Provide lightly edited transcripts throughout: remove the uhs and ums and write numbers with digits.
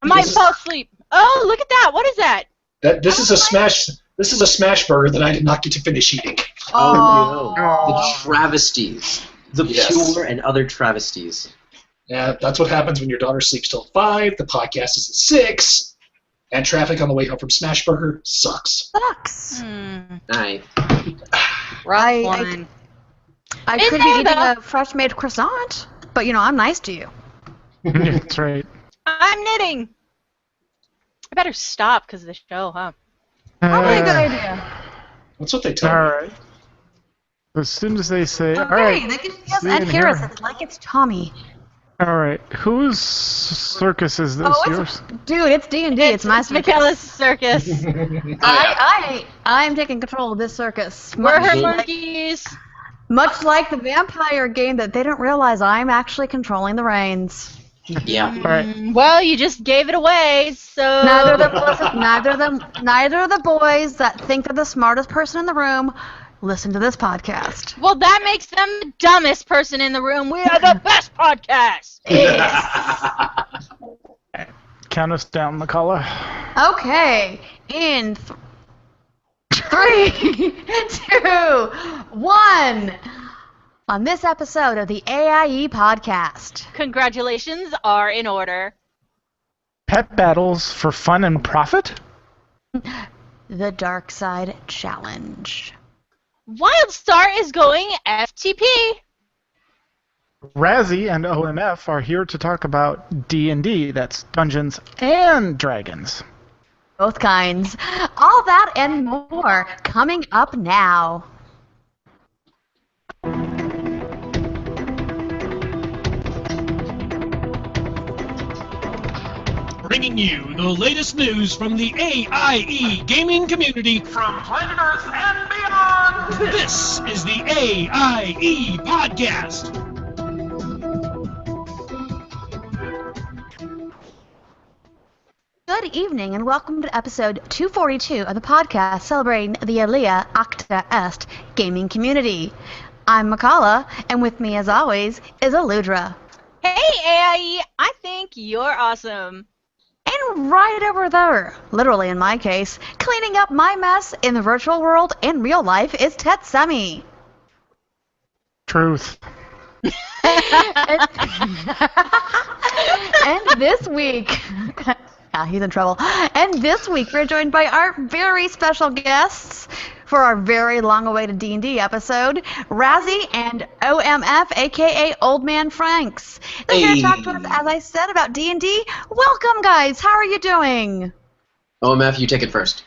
I might fall asleep. Oh, look at that. What is that? This is a smash. This is a smash burger that I did not get to finish eating. Oh no! The travesties, the pure and other travesties. Yeah, that's what happens when your daughter sleeps till 5. The podcast is at 6, and traffic on the way home from Smashburger sucks. Night. Right. I could be eating a fresh-made croissant, but I'm nice to you. That's right. I'm knitting. I better stop because of the show, huh? Probably a good idea. That's what they tell me. All right. As soon as they say, all Okay, right. they can see us and hear us like it's Tommy. All right. Whose circus is this? Yours? Dude, it's D&D. It's my circus. Michaela's circus. I'm taking control of this circus. We're her monkeys. Much like the vampire game that they don't realize I'm actually controlling the reins. Yeah. All right. Well, you just gave it away, so... Neither of the boys that think they're the smartest person in the room listen to this podcast. Well, that makes them the dumbest person in the room. We are the best podcast. Count us down, McCullough. Okay. In 3, 2, 1. On this episode of the AIE Podcast. Congratulations are in order. Pet battles for fun and profit? The Dark Side Challenge. WildStar is going FTP. Razzie and OMF are here to talk about D&D, that's Dungeons and Dragons. Both kinds. All that and more coming up now. Bringing you the latest news from the AIE gaming community from planet Earth and beyond. This is the AIE Podcast. Good evening and welcome to episode 242 of the podcast celebrating the Alia Acta Est gaming community. I'm Makala, and with me as always is Aludra. Hey, AIE, I think you're awesome. And right over there, literally in my case, cleaning up my mess in the virtual world and real life is Tetsemi. Truth. And this week... he's in trouble. And this week we're joined by our very special guests for our very long-awaited D&D episode, Razzie and OMF, a.k.a. Old Man Franks. They're here to talk to us, as I said, about D&D. Welcome, guys. How are you doing? OMF, you take it first.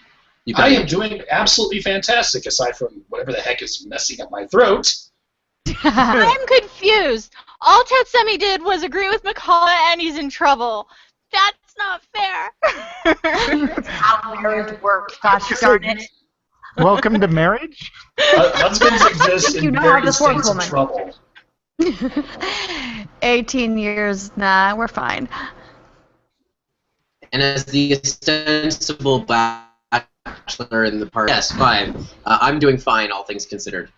I am doing absolutely fantastic, aside from whatever the heck is messing up my throat. I'm confused. All Tetsemi did was agree with McCullough and he's in trouble. That's not fair. How marriage works. Gosh darn it. Welcome to marriage? Husbands exist in various states of trouble. 18 years, nah, we're fine. And as the ostensible bachelor in the party, yes, fine. I'm doing fine, all things considered.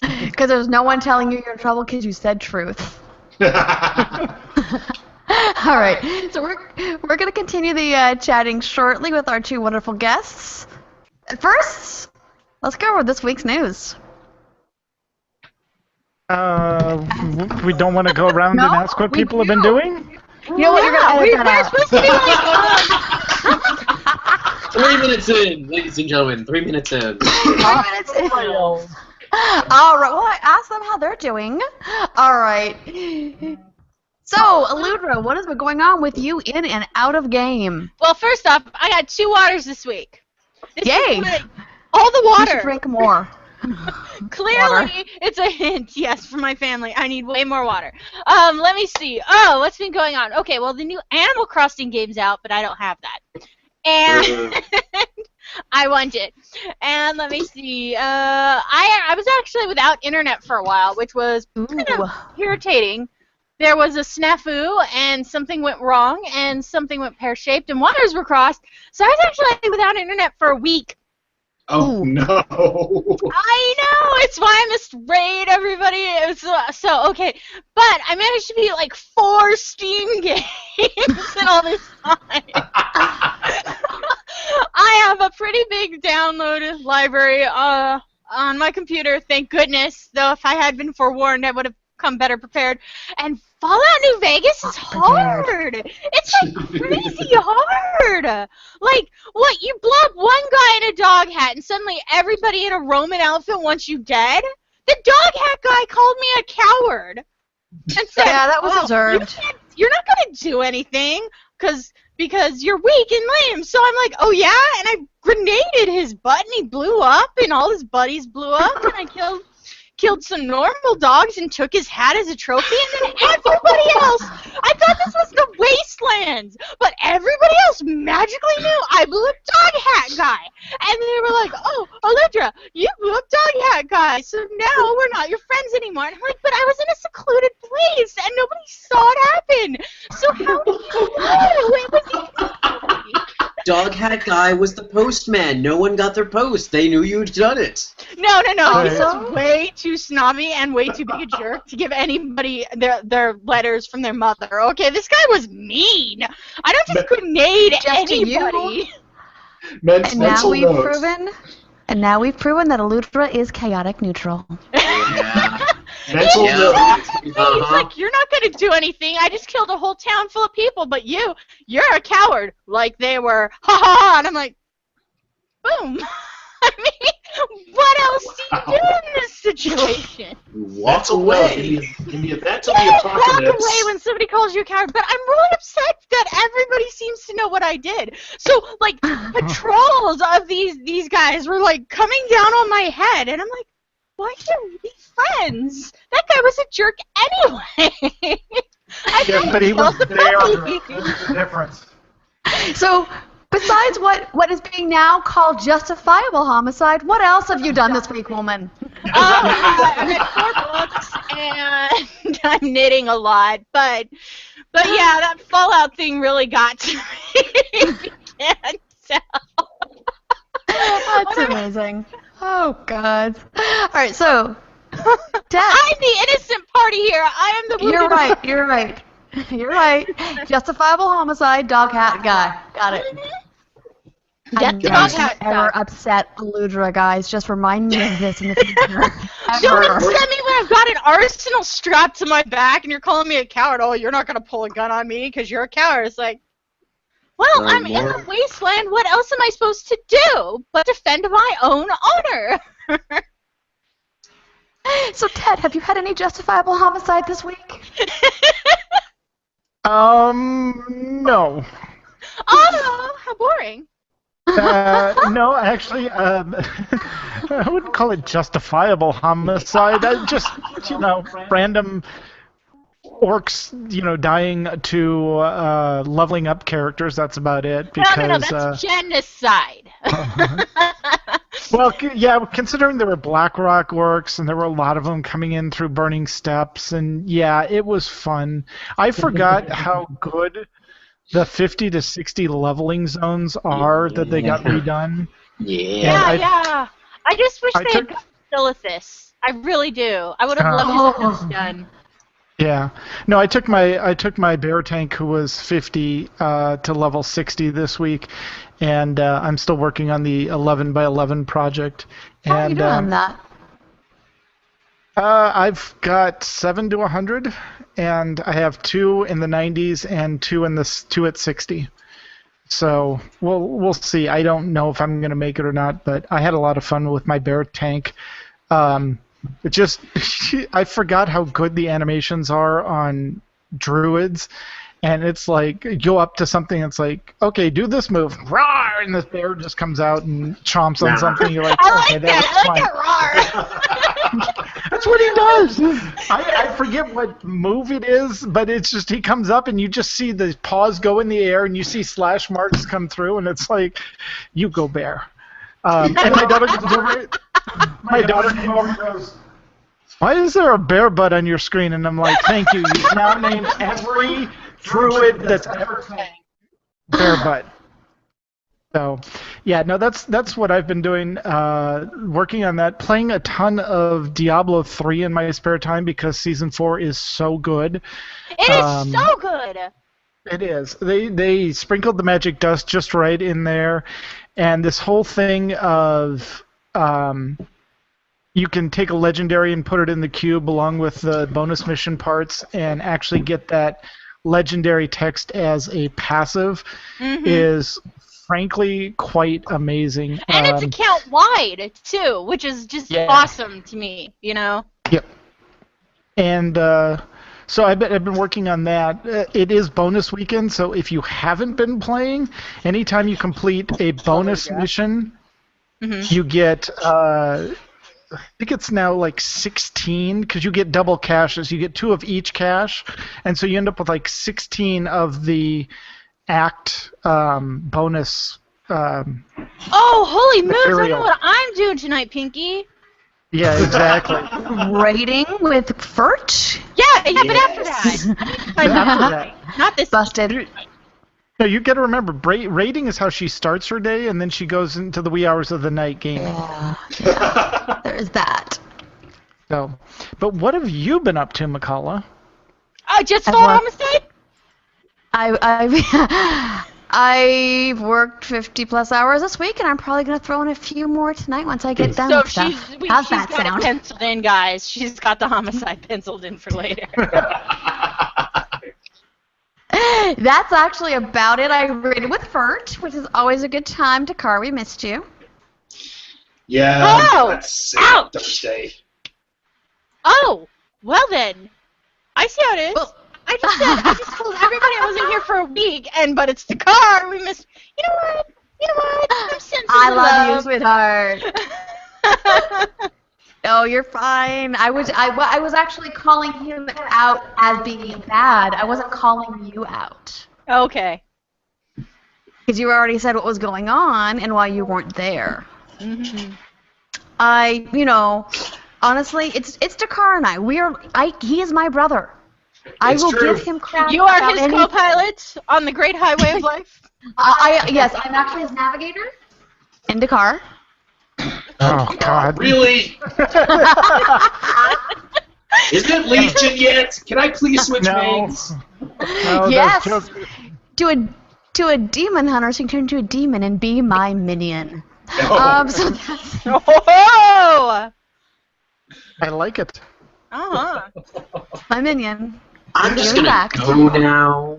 Because there's no one telling you you're in trouble because you said truth. All right, so we're going to continue the chatting shortly with our two wonderful guests. First, let's go over this week's news. We don't want to go around and ask what people have been doing? You know what, you're going to edit that We're supposed to be like... 3 minutes in, ladies and gentlemen, 3 minutes in. 3 minutes in. All right, well, I asked them how they're doing. All right. So, Aludra, what has been going on with you in and out of game? Well, first off, I got 2 waters this week. Yay! All the You water. should drink more. Clearly, it's a hint, yes, for my family. I need way more water. Let me see. Oh, what's been going on? Okay, well, the new Animal Crossing game's out, but I don't have that. And I want it. And let me see. I was actually without internet for a while, which was kind of irritating. There was a snafu, and something went wrong, and something went pear-shaped, and wires were crossed. So I was actually without internet for a week. Oh, Ooh. no. I know, it's why I must raid everybody. It was, so okay, but I managed to beat like 4 Steam games in all this time. I have a pretty big downloaded library on my computer, thank goodness. Though if I had been forewarned, I would have come better prepared. And Fallout New Vegas is hard. It's like crazy hard. Like, what? You blow up one guy in a dog hat, and suddenly everybody in a Roman outfit wants you dead? The dog hat guy called me a coward. And said, Yeah, that was deserved. You're not gonna do anything because you're weak and lame. So I'm like, oh yeah, and I grenaded his butt, and he blew up, and all his buddies blew up, and I killed some normal dogs and took his hat as a trophy, and then everybody else, I thought this was the Wastelands, but everybody else magically knew I blew up Dog Hat Guy, and they were like, oh, Olivia, you blew up Dog Hat Guy, so now we're not your friends anymore. And I'm like, but I was in a secluded place, and nobody saw it happen, so how do you know it was easy? Dog Hat Guy was the postman. No one got their post. They knew you'd done it. No. Right. This is way too snobby and way too big a jerk to give anybody their letters from their mother. Okay, this guy was mean. I don't just grenade Just to you. anybody. And now Mental we've notes. proven that Eludra is chaotic neutral. Yeah. Mental Yeah. notes. He's like, you're not gonna do anything. I just killed a whole town full of people, but you're a coward. Like they were, ha ha ha. And I'm like, boom. I mean, what else do you do in this situation? Walk Mental away. notes. In the event of Yeah, the walk apocalypse. away when somebody calls you a coward. But I'm really upset that everybody seems to know what I did. So, like, patrols of these guys were, like, coming down on my head. And I'm like, why can't we be friends? That guy was a jerk anyway. Yeah, but he was there. There's a difference. So, besides what is being now called justifiable homicide, what else have you done this week, woman? I read 4 books, and I'm knitting a lot, but yeah, that Fallout thing really got to me. Can't tell. That's amazing. Oh, God. All right, so, Ted, I'm the innocent party here. I am the you're wounded. right. You're right. Justifiable homicide, dog hat guy. Got it. Get I'm the never dog hat ever guy. upset Eludra, guys. Just remind me of this in the future. Don't Ever. upset me when I've got an arsenal strapped to my back and you're calling me a coward. Oh, you're not going to pull a gun on me because you're a coward. It's like, well, I'm in the wasteland. What else am I supposed to do but defend my own honor? So, Ted, have you had any justifiable homicide this week? No. Oh, how boring. No, actually, I wouldn't call it justifiable homicide. I just, random orcs, dying to leveling up characters. That's about it. Because, No, that's genocide. well, yeah, considering there were Blackrock orcs and there were a lot of them coming in through burning steps, and yeah, it was fun. I forgot how good the 50 to 60 leveling zones are that they got redone. Yeah. Yeah. I just wish I they had got Silithus. I really do. I would have loved to have this done. Yeah. No, I took my bear tank who was 50 to level 60 this week, and I'm still working on the 11 by 11 project. How are you doing on that? I've got 7 to 100, and I have 2 in the 90s and 2 at 60. So we'll see. I don't know if I'm going to make it or not, but I had a lot of fun with my bear tank. It just I forgot how good the animations are on druids, and it's like you go up to something, it's like, okay, do this move, roar, and this bear just comes out and chomps on something. You're like, I okay, like that. I like fine. that roar. That's what he does. I forget what move it is, but it's just he comes up and you just see the paws go in the air and you see slash marks come through, and it's like, you go bear. And my daughter comes over. My daughter came over and goes, why is there a bear butt on your screen? And I'm like, thank you. You've now named every druid that's ever played bear butt. So, Yeah, no, that's what I've been doing, working on that, playing a ton of Diablo 3 in my spare time because Season 4 is so good. It is so good. It is. They sprinkled the magic dust just right in there, and this whole thing of you can take a legendary and put it in the cube along with the bonus mission parts and actually get that legendary text as a passive is frankly quite amazing. And it's account wide too, which is just awesome to me, you know? Yep. And so I've been working on that. It is bonus weekend, so if you haven't been playing, anytime you complete a bonus mission, you get, I think it's now like 16, because you get double caches. You get 2 of each cache, and so you end up with like 16 of the act bonus oh, holy moons, I know material. what I'm doing tonight, Pinky. Yeah, exactly. Raiding with Fert? Yeah, but after that. After that. Not this. Busted. No, you got to remember, raiding is how she starts her day, and then she goes into the wee hours of the night gaming. Yeah, there's that. So, but what have you been up to, McCullough? Just I've full worked- homicide? I've worked 50 plus hours this week, and I'm probably gonna throw in a few more tonight once I get done So with stuff. How's she's that got sound? it penciled in, guys. She's got the homicide penciled in for later. That's actually about it. I raided with Fert, which is always a good time. Dakar, we missed you. Yeah, Oh! that's it, Ouch! Thursday. Oh, well then. I see how it is. Well- I just told everybody I wasn't here for a week, but it's the car. We missed. You know what? I'm sensing I the love you, sweetheart. Oh, you're fine. I was actually calling him out as being bad. I wasn't calling you out. Okay. Because you already said what was going on and why you weren't there. Mm-hmm. Honestly, it's Dakar and he is my brother. I It's will true. give him crap. You are about his any- co-pilot on the great highway of life? Yes, I'm actually his navigator in Dakar. Oh, God. Really? Isn't it Legion yet? Can I please switch No. wings? No, Yes. that's just- To a demon hunter, so you can turn into a demon and be my minion. No. So that's Oh! I like it. Uh-huh. my minion. I'm just You're gonna back. go now.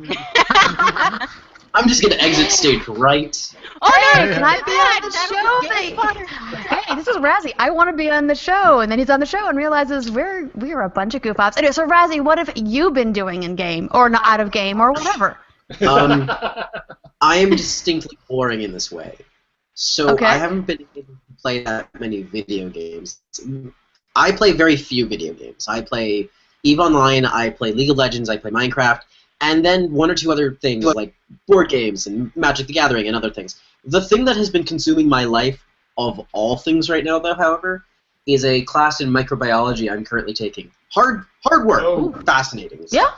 I'm just gonna exit stage right. Oh, no! Hey, can I be on the show? Hey, this is Razzie. I want to be on the show. And then he's on the show and realizes we're a bunch of goof offs. Anyway, so Razzie, what have you been doing in game? Or not out of game, or whatever? I am distinctly boring in this way. So Okay. I haven't been able to play that many video games. I play very few video games. I play EVE Online, I play League of Legends, I play Minecraft, and then 1 or 2 other things like board games and Magic the Gathering and other things. The thing that has been consuming my life of all things right now, though, however, is a class in microbiology I'm currently taking. Hard work. Oh. Fascinating. Yeah.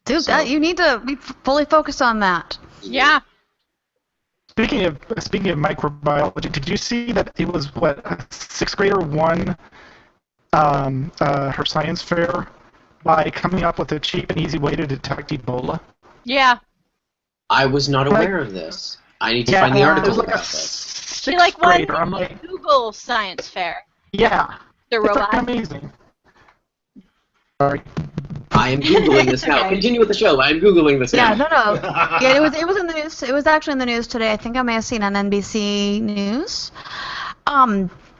Dude, So- you need to be fully focused on that. Yeah. Speaking of microbiology, did you see that it was a 6th grader won her science fair by coming up with a cheap and easy way to detect Ebola? Yeah. I was not aware of this. I need to find the it article was like about a this. She 6th won grader. I'm like, Google Science Fair. yeah, The it's robot. amazing. Sorry. I am Googling this now. Continue with the show. I am Googling this Yeah, now. no. Yeah, it was in the news. It was actually in the news today. I think I may have seen on NBC News.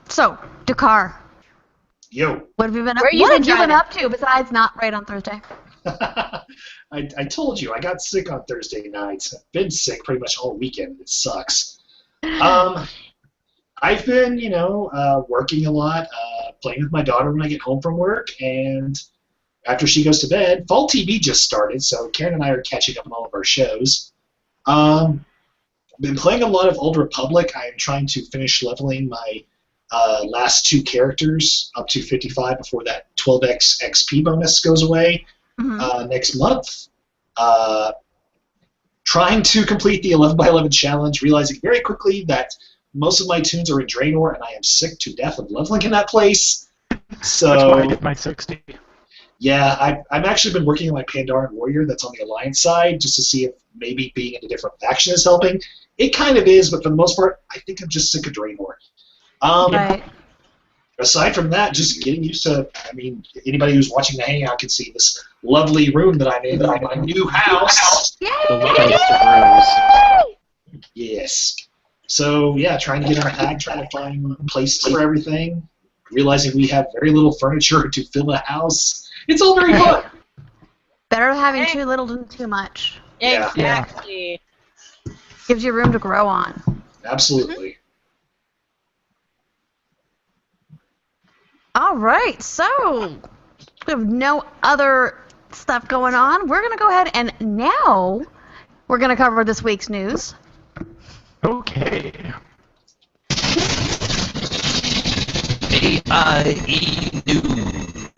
So, Dakar, Yo. what have you been up? Where you What been have you been driving? up to besides not right on Thursday? I told you, I got sick on Thursday night. I've been sick pretty much all weekend. It sucks. I've been, working a lot, playing with my daughter when I get home from work, and after she goes to bed, Fall TV just started, so Karen and I are catching up on all of our shows. I've been playing a lot of Old Republic. I am trying to finish leveling my last 2 characters up to 55 before that 12x XP bonus goes away next month. trying to complete the 11 by 11 challenge, realizing very quickly that most of my tunes are in Draenor, and I am sick to death of leveling in that place. So That's why I did my 60. yeah, I've actually been working on my Pandaren Warrior that's on the Alliance side, just to see if maybe being in a different faction is helping. It kind of is, but for the most part, I think I'm just sick of Draenor. Right. Aside from that, just getting used to, I mean, anybody who's watching the Hangout can see this lovely room that I'm in my new house. The loveliest of rooms. Yes. So, yeah, trying to get unpacked, trying to find places for everything, realizing we have very little furniture to fill a house. It's all very fun. Better having too little than too much. Yeah. Exactly. Gives you room to grow on. Absolutely. All right, so we have no other stuff going on. We're going to go ahead and now we're going to cover this week's news. Okay. AIE News.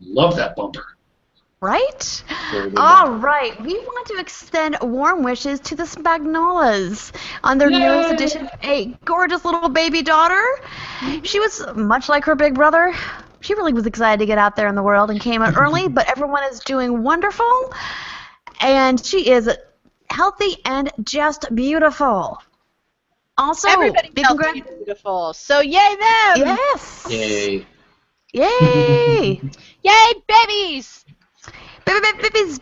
Love that bumper. Right? Very good. All right, we want to extend warm wishes to the Spagnolas on their newest edition, a gorgeous little baby daughter. She was much like her big brother. She really was excited to get out there in the world and came out early, but everyone is doing wonderful, and she is healthy and just beautiful. Also, Everybody's big healthy and beautiful. So yay them! Yes! Yay. Yay! Yay babies!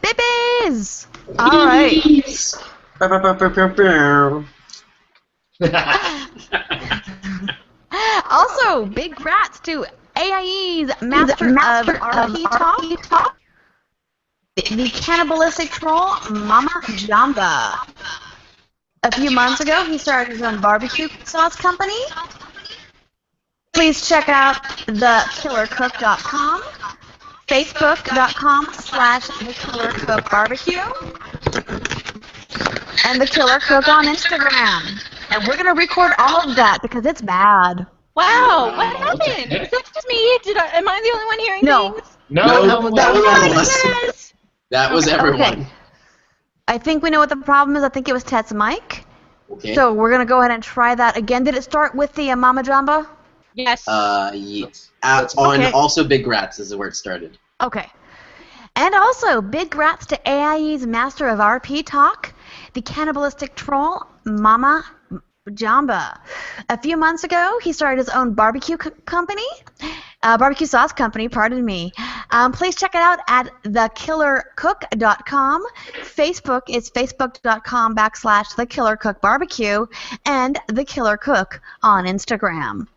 Babies! All right. Also, big grats to AIE's Master of RP Talk, the cannibalistic troll, Mama Jamba. A few months ago, he started his own barbecue sauce company. Please check out thekillercook.com, facebook.com/thekillercookbarbecue, and The Killer Cook on Instagram. And we're going to record all of that because it's bad. Wow, what happened? Is that just me? Am I the only one hearing No. things? No, That was all of us. Yes! That was everyone. Okay. I think we know what the problem is. I think it was Tet's mic. Okay. So we're going to go ahead and try that again. Did it start with the Mama Jamba? Yes. Yes. On Okay. also Big Grats is where it started. Okay. And also, big grats to AIE's Master of RP Talk, the cannibalistic troll, Mama Jamba. A few months ago, he started his own barbecue barbecue sauce company, pardon me. Please check it out at thekillercook.com. Facebook is facebook.com/thekillercookbarbecue and The Killer Cook on Instagram.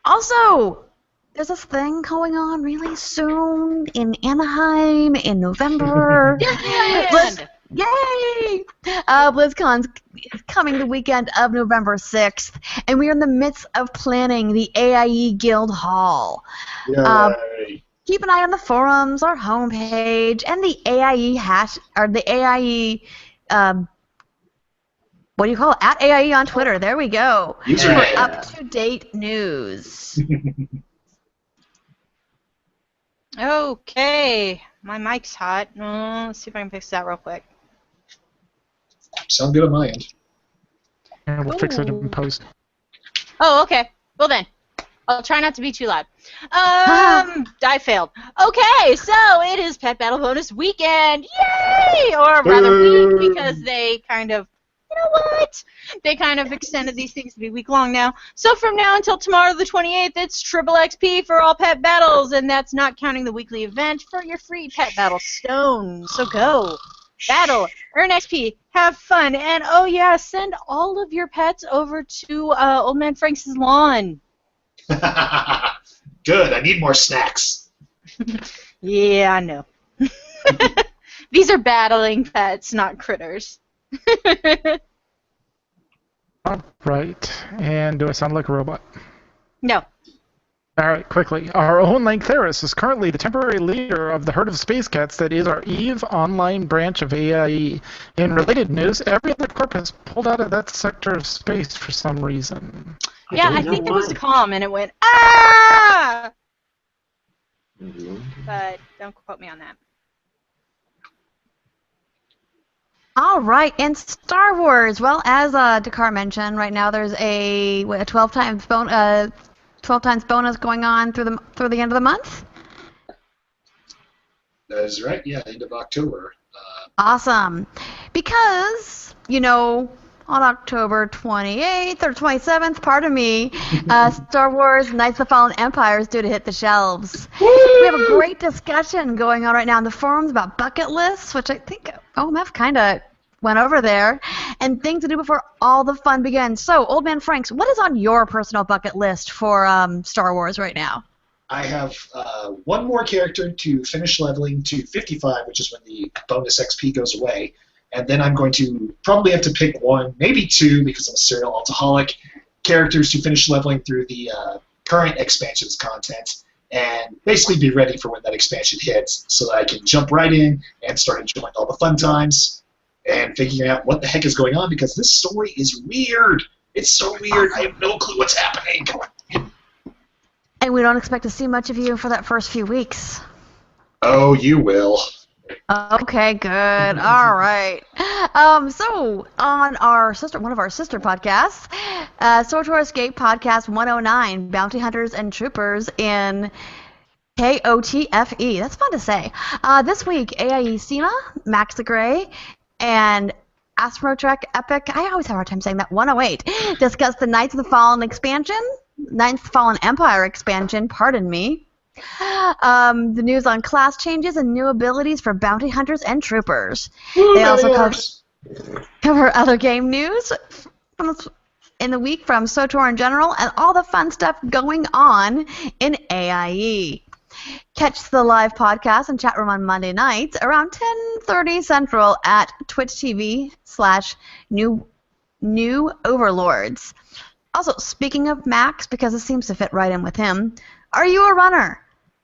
Also, there's this thing going on really soon in Anaheim in November. Yay! BlizzCon's coming the weekend of November 6th, and we are in the midst of planning the AIE Guild Hall. Yay. Keep an eye on the forums, our homepage, and the AIE AIE, what do you call it? At AIE on Twitter. There we go. For Username. up-to-date news. Okay. My mic's hot. Let's see if I can fix that real quick. Sound good on my end. And we'll fix it in post. Oh, okay. Well then. I'll try not to be too loud. I failed. Okay, so it is Pet Battle Bonus Weekend. Yay! Or rather week, because they kind of, you know what? They kind of extended these things to be week long now. So from now until tomorrow the 28th, it's triple XP for all pet battles, and that's not counting the weekly event for your free Pet Battle Stone. So go. Battle, earn XP, have fun, and oh yeah, send all of your pets over to Old Man Frank's lawn. Good, I need more snacks. Yeah, I know. These are battling pets, not critters. All right. And do I sound like a robot? No. All right, quickly. Our own Lantheris is currently the temporary leader of the herd of space cats that is our EVE online branch of AIE. In related news, every other corp has pulled out of that sector of space for some reason. Yeah, I don't think know it was why. calm and it went, ah! But don't quote me on that. All right, and Star Wars. Well, as Dakar mentioned, right now there's a 12 times bonus going on through the end of the month. That is right. Yeah, end of October. Awesome, because on October 28th or 27th, pardon me, Star Wars Knights of the Fallen Empire is due to hit the shelves. We have a great discussion going on right now in the forums about bucket lists, which I think OMF kind of went over there, and things to do before all the fun begins. So, Old Man Franks, what is on your personal bucket list for Star Wars right now? I have one more character to finish leveling to 55, which is when the bonus XP goes away. And then I'm going to probably have to pick one, maybe two, because I'm a serial alcoholic, characters to finish leveling through the current expansion's content, and basically be ready for when that expansion hits, so that I can jump right in and start enjoying all the fun times and figuring out what the heck is going on, because this story is weird. It's so weird. I have no clue what's happening. And we don't expect to see much of you for that first few weeks. Oh, you will. Okay, good. All right. So on one of our sister podcasts, SWTOR Escape Podcast 109, Bounty Hunters and Troopers in KOTFE. That's fun to say. This week, AIE Cena, Max the Gray, and Astrotrek Epic, I always have a hard time saying that, 108, discuss the Knights of the Fallen expansion, Knights of the Fallen Empire expansion, pardon me. The news on class changes and new abilities for bounty hunters and troopers. They also cover other game news in the week from SWTOR in general and all the fun stuff going on in AIE. Catch the live podcast and chat room on Monday nights around 10:30 Central at Twitch TV/New Overlords. Also, speaking of Max, because it seems to fit right in with him, are you a runner?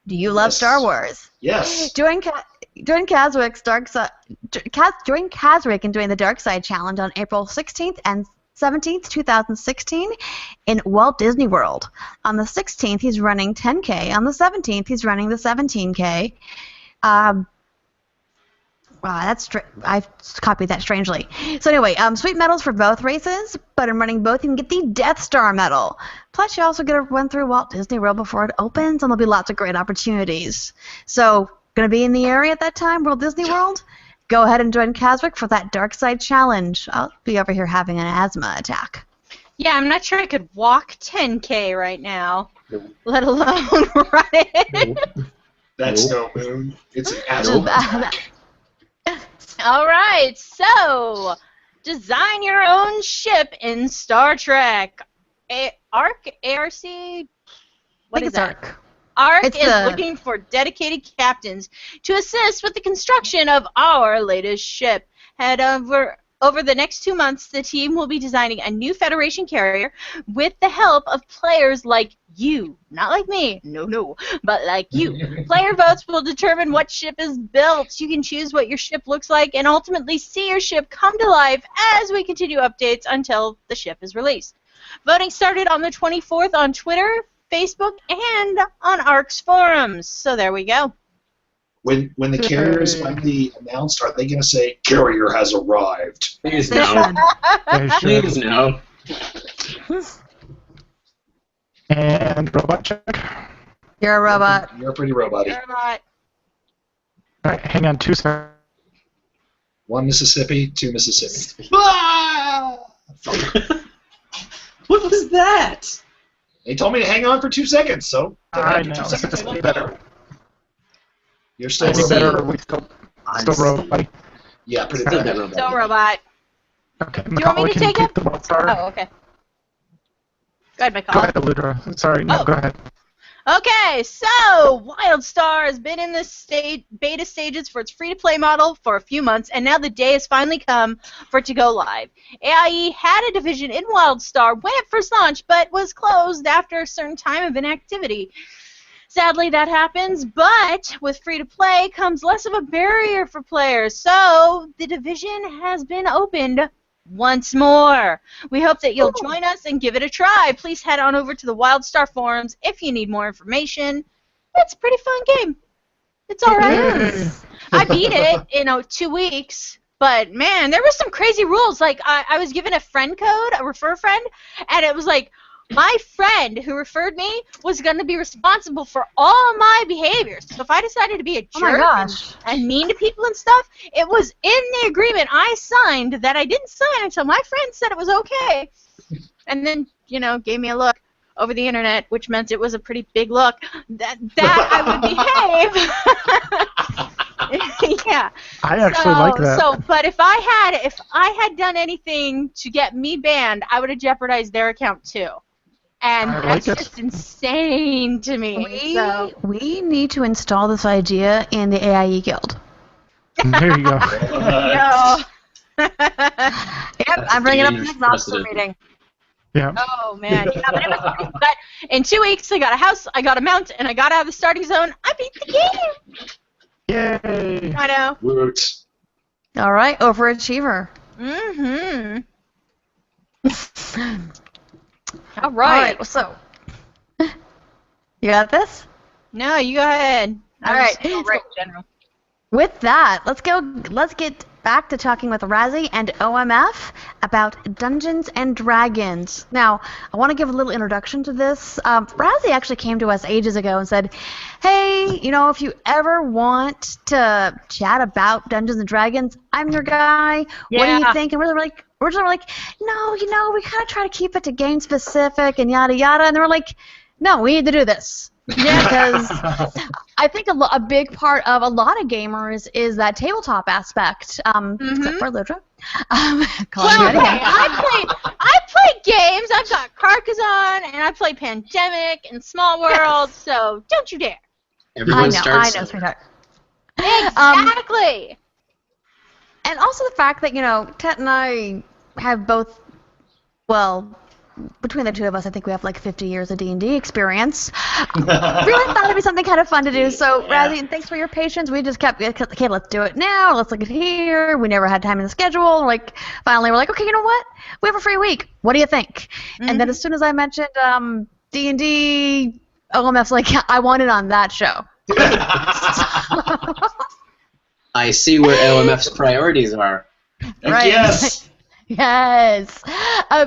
Do you love Star Wars? Yes. Join Kazwick's join Kazwick in doing the Dark Side Challenge on April 16th and 17th, 2016 in Walt Disney World. On the 16th, he's running 10K. On the 17th, he's running the 17K. Wow, I copied that strangely. So anyway, sweet medals for both races, but in running both, you can get the Death Star medal. Plus, you also get to run through Walt Disney World before it opens, and there'll be lots of great opportunities. So, going to be in the area at that time, Walt Disney World? Go ahead and join Kazwick for that Dark Side Challenge. I'll be over here having an asthma attack. Yeah, I'm not sure I could walk 10K right now, let alone run it. That's no moon. It's an asthma attack. All right, so design your own ship in Star Trek. ARC? What is that? ARC. ARC is looking for dedicated captains to assist with the construction of our latest ship. Head over the next 2 months, the team will be designing a new Federation carrier with the help of players like you. Not like me, no, but like you. Player votes will determine what ship is built. You can choose what your ship looks like and ultimately see your ship come to life as we continue updates until the ship is released. Voting started on the 24th on Twitter, Facebook, and on ARC's forums. So there we go. When the carrier is finally announced, are they going to say, "Carrier has arrived"? Please no. Please no. And robot check. You're a robot. You're a pretty robot. Robot. All right, hang on 2 seconds. 1 Mississippi, 2 Mississippi. What was that? They told me to hang on for 2 seconds, so I know. 2 seconds. It's better. You're still It's robot. better. We still robot. Yeah, pretty Still bad. robot. Still robot. Okay, Do you want me Macaulay to can take keep it? the World Star. Oh, okay. Go ahead, Go Michael. ahead, Eludra. Sorry, no, Oh. go ahead. Okay, so WildStar has been in the beta stages for its free-to-play model for a few months, and now the day has finally come for it to go live. AIE had a division in WildStar when it first launched, but was closed after a certain time of inactivity. Sadly, that happens, but with free-to-play comes less of a barrier for players, so the division has been opened once more. We hope that you'll join us and give it a try. Please head on over to the WildStar forums if you need more information. It's a pretty fun game. It's all right. I beat it in 2 weeks. But man, there was some crazy rules. Like I was given a friend code, a refer friend, and it was like my friend who referred me was going to be responsible for all my behaviors. So if I decided to be a jerk and mean to people and stuff, it was in the agreement I signed that I didn't sign until my friend said it was okay. And then, gave me a look over the internet, which meant it was a pretty big look, that I would behave. Yeah. I actually like that. But if I had done anything to get me banned, I would have jeopardized their account too. And that's just insane to me. We need to install this idea in the AIE Guild. There you go. Yep, I'm bringing it up in the officer meeting. Yeah. Oh, man. Yeah, but in 2 weeks, I got a house, I got a mount, and I got out of the starting zone. I beat the game. Yay. I know. Worked. All right, overachiever. Mm-hmm. All All right. right, so you got this? No, you go ahead. All right. General. With that, let's get back to talking with Razzie and OMF about Dungeons and Dragons. Now, I want to give a little introduction to this. Razzie actually came to us ages ago and said, hey, if you ever want to chat about Dungeons and Dragons, I'm your guy. Yeah. What do you think? And we're like, no, we kind of try to keep it to game specific and yada yada. And they were like, no, we need to do this. Yeah, because I think a big part of a lot of gamers is that tabletop aspect, except for Ludra. I play games. I've got Carcassonne, and I play Pandemic and Small World, so don't you dare. Everyone I know, sweetheart. Exactly. And also the fact that, Tet and I have both, between the two of us, I think we have like 50 years of D&D experience. Really thought it'd be something kind of fun to do. So, Razzie, thanks for your patience. We just kept, okay, let's do it now. Let's look at here. We never had time in the schedule. Finally, we're like, okay, you know what? We have a free week. What do you think? Mm-hmm. And then as soon as I mentioned D&D, OMF's like, I want it on that show. I see where OMF's priorities are. Right. Yes. Yes.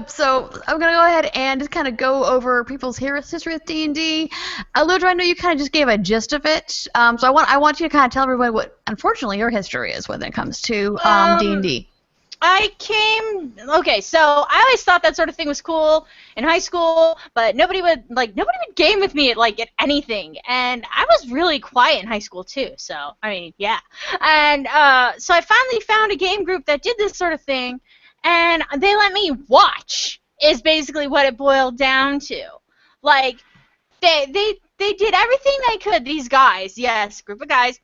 So I'm going to go ahead and just kind of go over people's history with D&D. Ludra, I know you kind of just gave a gist of it. So I want you to kind of tell everybody what, unfortunately, your history is when it comes to D&D. So I always thought that sort of thing was cool in high school, but nobody would game with me at anything. And I was really quiet in high school too, so yeah. And so I finally found a game group that did this sort of thing, and they let me watch is basically what it boiled down to. They did everything they could, these guys, yes, group of guys,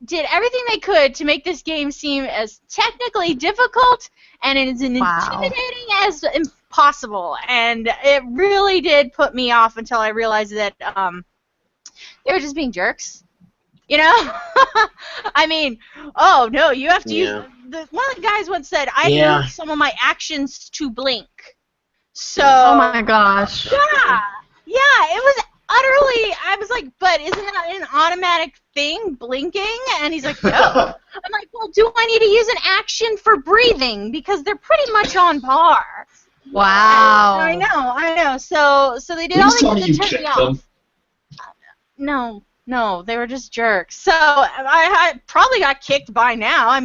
did everything they could to make this game seem as technically difficult and as intimidating as impossible. And it really did put me off until I realized that they were just being jerks. Oh no, you have to use. One of the guys once said, I need some of my actions to blink. So. Oh my gosh. Yeah, it was utterly. I was like, but isn't that an automatic thing, blinking? And he's like, no. I'm like, well, do I need to use an action for breathing? Because they're pretty much on par. Wow. I know. So they did all they could to turn me off. No, they were just jerks. So I probably got kicked by now.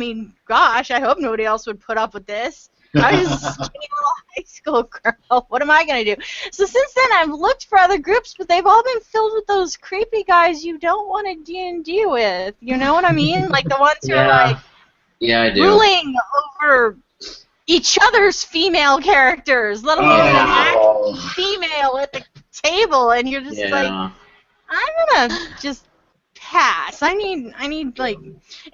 Gosh, I hope nobody else would put up with this. I was a skinny little high school girl. What am I going to do? So since then, I've looked for other groups, but they've all been filled with those creepy guys you don't want to D&D with. You know what I mean? Like the ones who are I do. Ruling over each other's female characters, let alone an actual female at the table, and you're just like, I'm gonna just pass. I need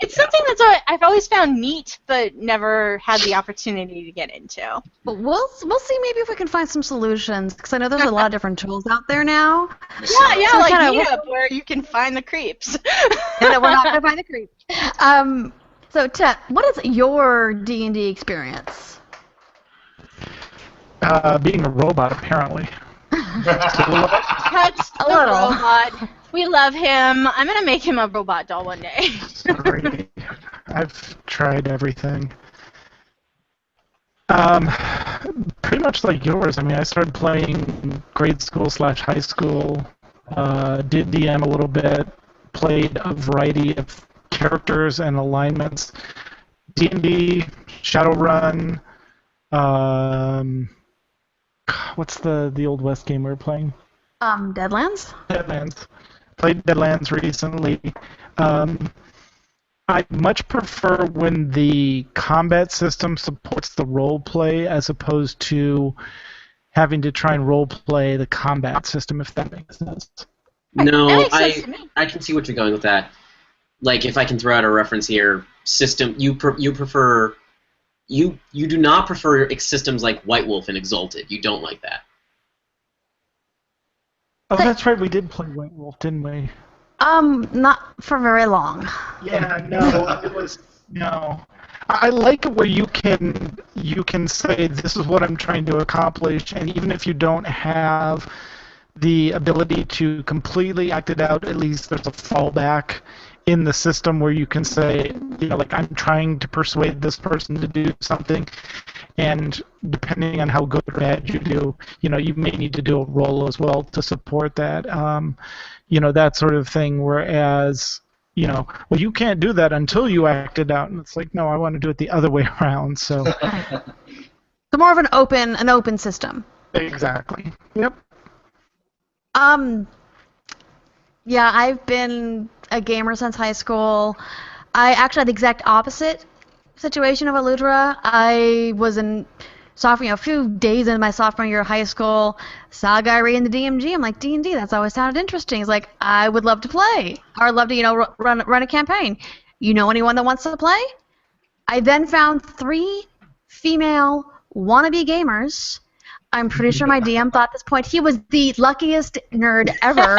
it's something I've always found neat, but never had the opportunity to get into. But we'll see maybe if we can find some solutions, because I know there's a lot of different tools out there now. Yeah, so like Meetup, where you can find the creeps. No, we're not gonna find the creeps. So Tet, what is your D&D experience? Being a robot, apparently. Tet's the robot. We love him. I'm gonna make him a robot doll one day. Sorry. I've tried everything. Pretty much like yours. I mean, I started playing grade school / high school, did DM a little bit, played a variety of characters and alignments. D&D, Shadowrun, what's the Old West game we were playing? Deadlands? Deadlands. Played Deadlands recently. I much prefer when the combat system supports the role play as opposed to having to try and role play the combat system, if that makes sense. No, That makes sense to me. I can see what you're going with that. Like, if I can throw out a reference here, system you prefer you do not prefer systems like White Wolf and Exalted. You don't like that. Oh, that's right. We did play White Wolf, didn't we? Not for very long. Yeah, no, it was no. I like it where you can say this is what I'm trying to accomplish, and even if you don't have the ability to completely act it out, at least there's a fallback in the system where you can say, like, I'm trying to persuade this person to do something, and depending on how good or bad you do, you may need to do a roll as well to support that. That sort of thing. Whereas, well, you can't do that until you act it out, and it's like, no, I want to do it the other way around. So, So more of an open system. exactly. Yep. Yeah, I've been a gamer since high school. I actually had the exact opposite situation of Aludra. I was in a few days into my sophomore year of high school, saw a guy reading the DMG. I'm like, D&D, that's always sounded interesting. He's like, I would love to play. Or I'd love to, run a campaign. You know anyone that wants to play? I then found 3 female wannabe gamers. I'm pretty sure my DM thought at this point he was the luckiest nerd ever.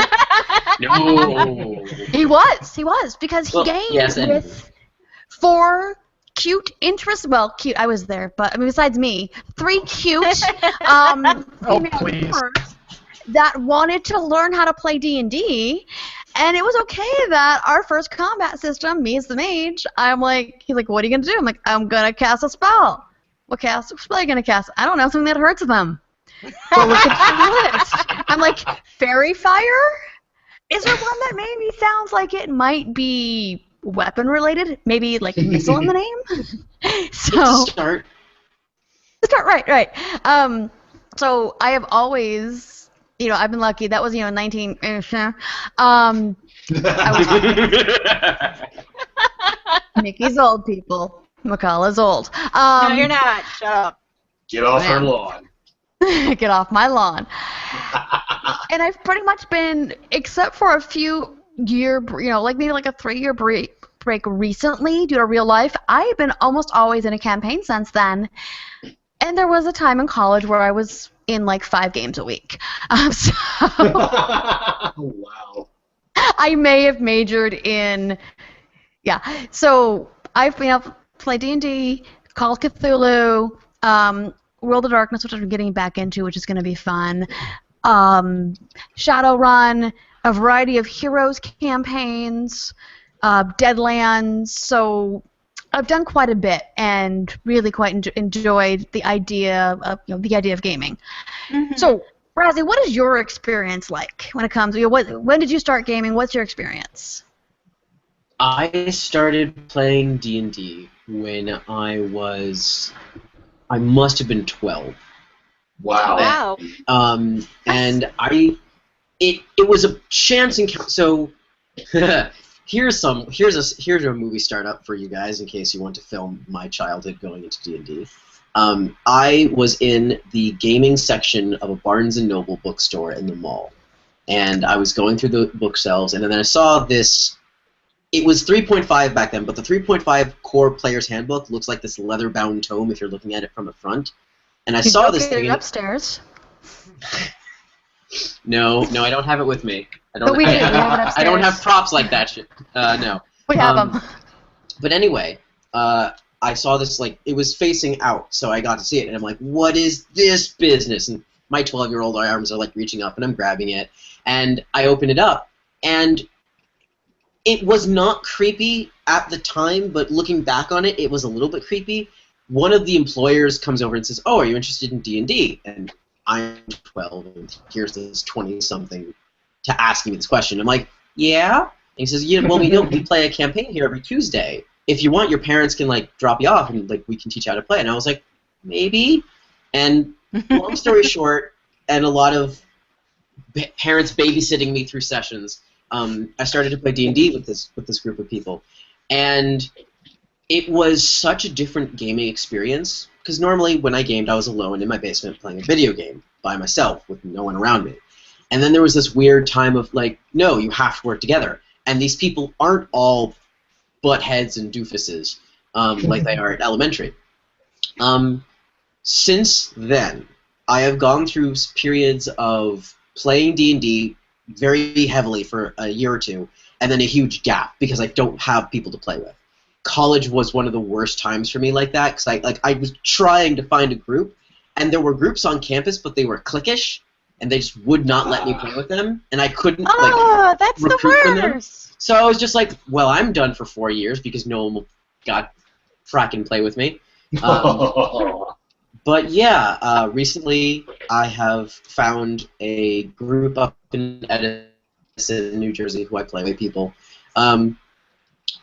No. He was, because he gamed yes, with 4 cute interests. Well, cute, I was there, but besides me, 3 cute female please. gamers that wanted to learn how to play D&D, and it was okay that our first combat system, me as the mage, he's like, what are you gonna do? I'm like, I'm gonna cast a spell. What spell are you gonna cast? I don't know, something that hurts them. Well, look at the list. I'm like, Fairy Fire? Is there one that maybe sounds like it might be weapon related? Maybe like missile in the name? Start. Right. So I have always, I've been lucky. That was, 19. I was Mickey's old, people. Makala's old. No, you're not. Shut up. Get off her lawn. Get off my lawn. And I've pretty much been, except for a few year, maybe like a 3-year break recently due to real life, I've been almost always in a campaign since then. And there was a time in college where I was in like 5 games a week. Wow. I may have majored in, So I've played D&D, Call of Cthulhu, World of Darkness, which I'm getting back into, which is going to be fun. Shadowrun, a variety of Heroes campaigns, Deadlands. So I've done quite a bit and really quite enjoyed the idea of gaming. Mm-hmm. So, Razzie, what is your experience like when it comes? When did you start gaming? What's your experience? I started playing D&D when I must have been 12. Wow. And it was a chance encounter. So here's a movie startup for you guys in case you want to film my childhood going into D&D. I was in the gaming section of a Barnes & Noble bookstore in the mall, and I was going through the bookshelves, and then I saw this. It was 3.5 back then, but the 3.5 core player's handbook looks like this leather-bound tome if you're looking at it from the front. And I saw this thing. Upstairs. No, I don't have it with me. I don't. But we do. We have it upstairs. I don't have props like that shit. No. We have them. But anyway, I saw this, it was facing out, so I got to see it, and I'm like, what is this business? And my 12-year-old arms are reaching up, and I'm grabbing it, and I open it up, and it was not creepy at the time, but looking back on it, it was a little bit creepy. one of the employers comes over and says, "Oh, are you interested in D&D?" And I'm 12, and here's this 20-something to asking me this question. I'm like, "Yeah." And he says, "Yeah, well, we play a campaign here every Tuesday. If you want, your parents can like drop you off, and like we can teach you how to play." And I was like, "Maybe." And long story short, and a lot of parents babysitting me through sessions, I started to play D&D with this group of people, and it was such a different gaming experience, because normally when I gamed, I was alone in my basement playing a video game by myself with no one around me. And then there was this weird time of, like, no, you have to work together. And these people aren't all butt heads and doofuses like they are at elementary. Since then, I have gone through periods of playing D&D very heavily for a year or two, and then a huge gap because I don't have people to play with. College was one of the worst times for me like that, because I was trying to find a group, and there were groups on campus, but they were cliquish, and they just would not let me play with them, and I couldn't that's the recruit from them. worst. So I was just like, well, I'm done for 4 years because no one will fracking play with me. But yeah, recently I have found a group up in Edison, New Jersey, who I play with people.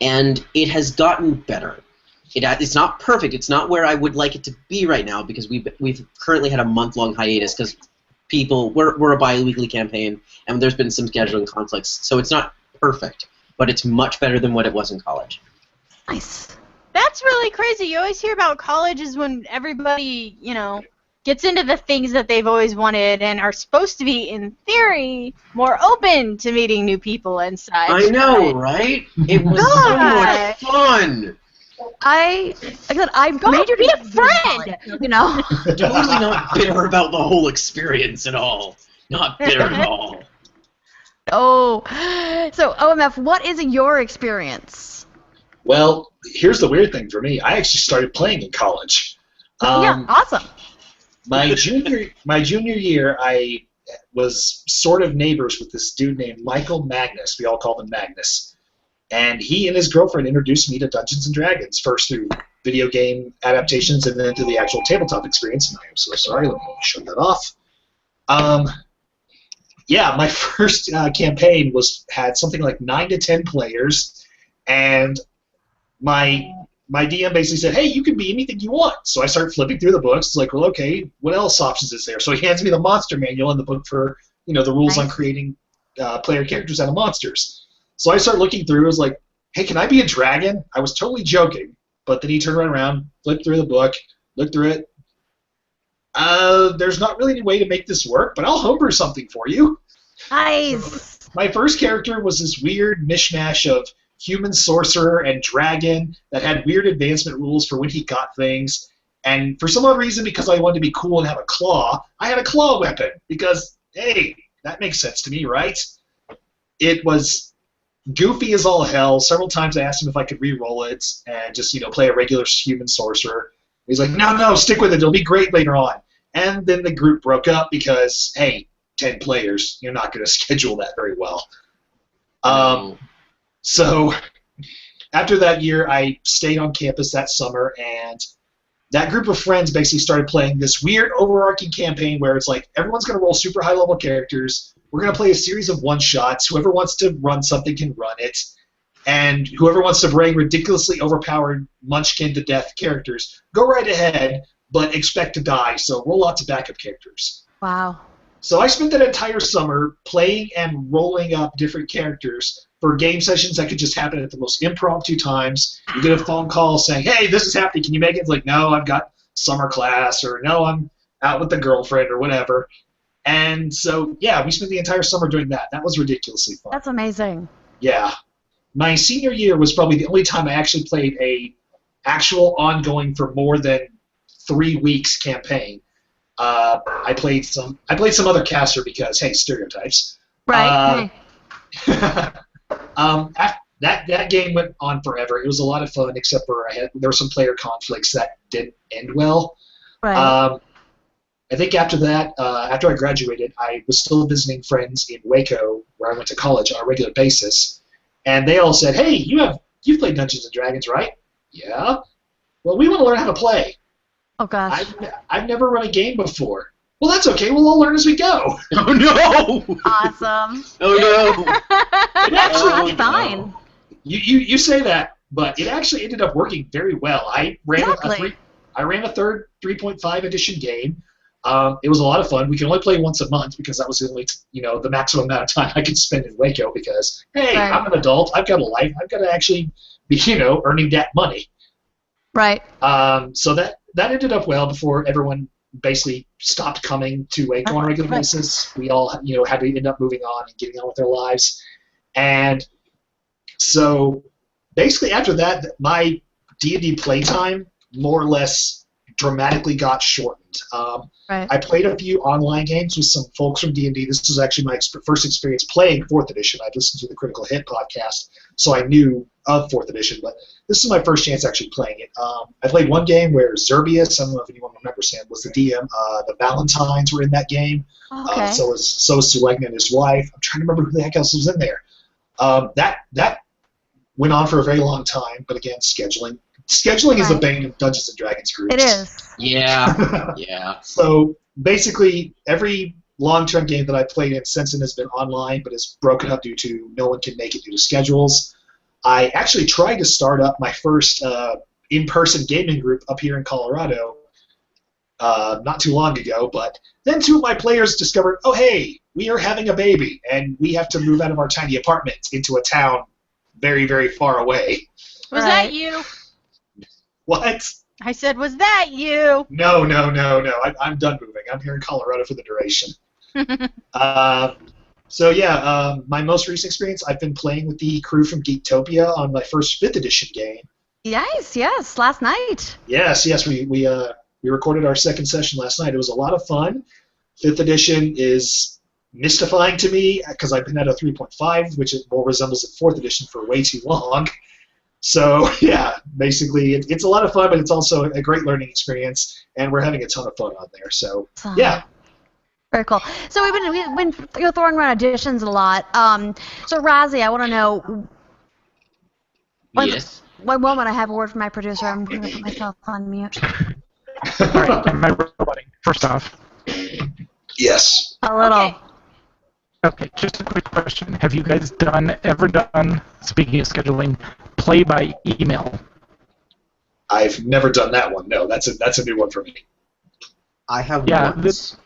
And it has gotten better. It's not perfect. It's not where I would like it to be right now, because we've currently had a month-long hiatus because we're a bi-weekly campaign, and there's been some scheduling conflicts. So it's not perfect, but it's much better than what it was in college. Nice. That's really crazy. You always hear about colleges when everybody, gets into the things that they've always wanted and are supposed to be, in theory, more open to meeting new people and such. I know, right? It was so much fun. I Go be a friend. Totally not bitter about the whole experience at all. Not bitter at all. Oh, so OMF, what is your experience? Well, here's the weird thing for me. I actually started playing in college. Yeah, awesome. My junior year, I was sort of neighbors with this dude named Michael Magnus. We all called him Magnus. And he and his girlfriend introduced me to Dungeons & Dragons, first through video game adaptations and then to the actual tabletop experience. And I am so sorry. Let me shut that off. Yeah, my first campaign had something like 9 to 10 players, and my DM basically said, "Hey, you can be anything you want." So I start flipping through the books. It's like, well, okay, what else options is there? So he hands me the monster manual and the book for, the rules on creating player characters out of monsters. So I start looking through. I was like, "Hey, can I be a dragon?" I was totally joking, but then he turned around, flipped through the book, looked through it. There's not really any way to make this work, but I'll homebrew something for you. Nice. My first character was this weird mishmash of human sorcerer and dragon that had weird advancement rules for when he got things. And for some odd reason, because I wanted to be cool and have a claw, I had a claw weapon because, hey, that makes sense to me, right? It was goofy as all hell. Several times I asked him if I could re-roll it and just, play a regular human sorcerer. He's like, no, stick with it. It'll be great later on. And then the group broke up because, hey, 10 players, you're not going to schedule that very well. So after that year, I stayed on campus that summer, and that group of friends basically started playing this weird overarching campaign where it's like everyone's going to roll super high-level characters. We're going to play a series of one-shots. Whoever wants to run something can run it. And whoever wants to bring ridiculously overpowered munchkin-to-death characters, go right ahead, but expect to die, so roll lots of backup characters. Wow. So I spent that entire summer playing and rolling up different characters for game sessions that could just happen at the most impromptu times. You get a phone call saying, "Hey, this is happening. Can you make it?" It's like, "No, I've got summer class," or "No, I'm out with the girlfriend," or whatever. And so, yeah, we spent the entire summer doing that. That was ridiculously fun. That's amazing. Yeah. My senior year was probably the only time I actually played a actual ongoing for more than 3 weeks campaign. I played some other caster because, hey, stereotypes. Right. That game went on forever. It was a lot of fun, except for there were some player conflicts that didn't end well. Right. I think after that, after I graduated, I was still visiting friends in Waco, where I went to college on a regular basis, and they all said, "Hey, you've played Dungeons and Dragons, right?" "Yeah." Well, we want to learn how to play. Oh gosh. I've never run a game before. Well, that's okay. We'll all learn as we go. Oh no! Awesome. Oh no! It actually, Oh, Fine. no. you say that, but it actually ended up working very well. I ran Exactly. a third 3.5 edition game. It was a lot of fun. We can only play once a month because that was the only, the maximum amount of time I could spend in Waco because, hey, Right. I'm an adult. I've got a life. I've got to actually be, earning that money. Right. So that ended up well before everyone basically stopped coming to Waco on a regular Right. basis. We all, had to end up moving on and getting on with their lives. And so basically after that, my D&D playtime more or less dramatically got shortened. Right. I played a few online games with some folks from D&D. This was actually my first experience playing 4th edition. I'd listened to the Critical Hit podcast, so I knew of 4th edition, but this is my first chance actually playing it. I played one game where Zerbius, I don't know if anyone remembers him, was the DM. The Valentines were in that game. Okay. So was Suegna and his wife. I'm trying to remember who the heck else was in there. That went on for a very long time, but again, scheduling. Scheduling is the Right. bane of Dungeons and Dragons groups. It is. Yeah. Yeah. So basically, every long-term game that I played in since then has been online, but it's broken up due to no one can make it due to schedules. I actually tried to start up my first in-person gaming group up here in Colorado not too long ago, but then two of my players discovered, oh, hey, we are having a baby, and we have to move out of our tiny apartment into a town very, very far away. Was Right. that you? What? I said, was that you? No. I'm done moving. I'm here in Colorado for the duration. My most recent experience, I've been playing with the crew from Geektopia on my first 5th edition game. Yes. Last night. Yes, we recorded our second session last night. It was a lot of fun. 5th edition is mystifying to me because I've been at a 3.5, which it more resembles a 4th edition for way too long. So, yeah, basically, it's a lot of fun, but it's also a great learning experience, and we're having a ton of fun on there. So, yeah. Very cool. So we've been throwing around additions a lot. So Razzie, I want to know. Yes. One moment, I have a word from my producer. I'm going to put myself on mute. All right, am I recording? First off, Yes. A little. Okay. okay, just a quick question. Have you guys ever done, speaking of scheduling, play by email? I've never done that one. No, that's a new one for me. I have Yeah, once.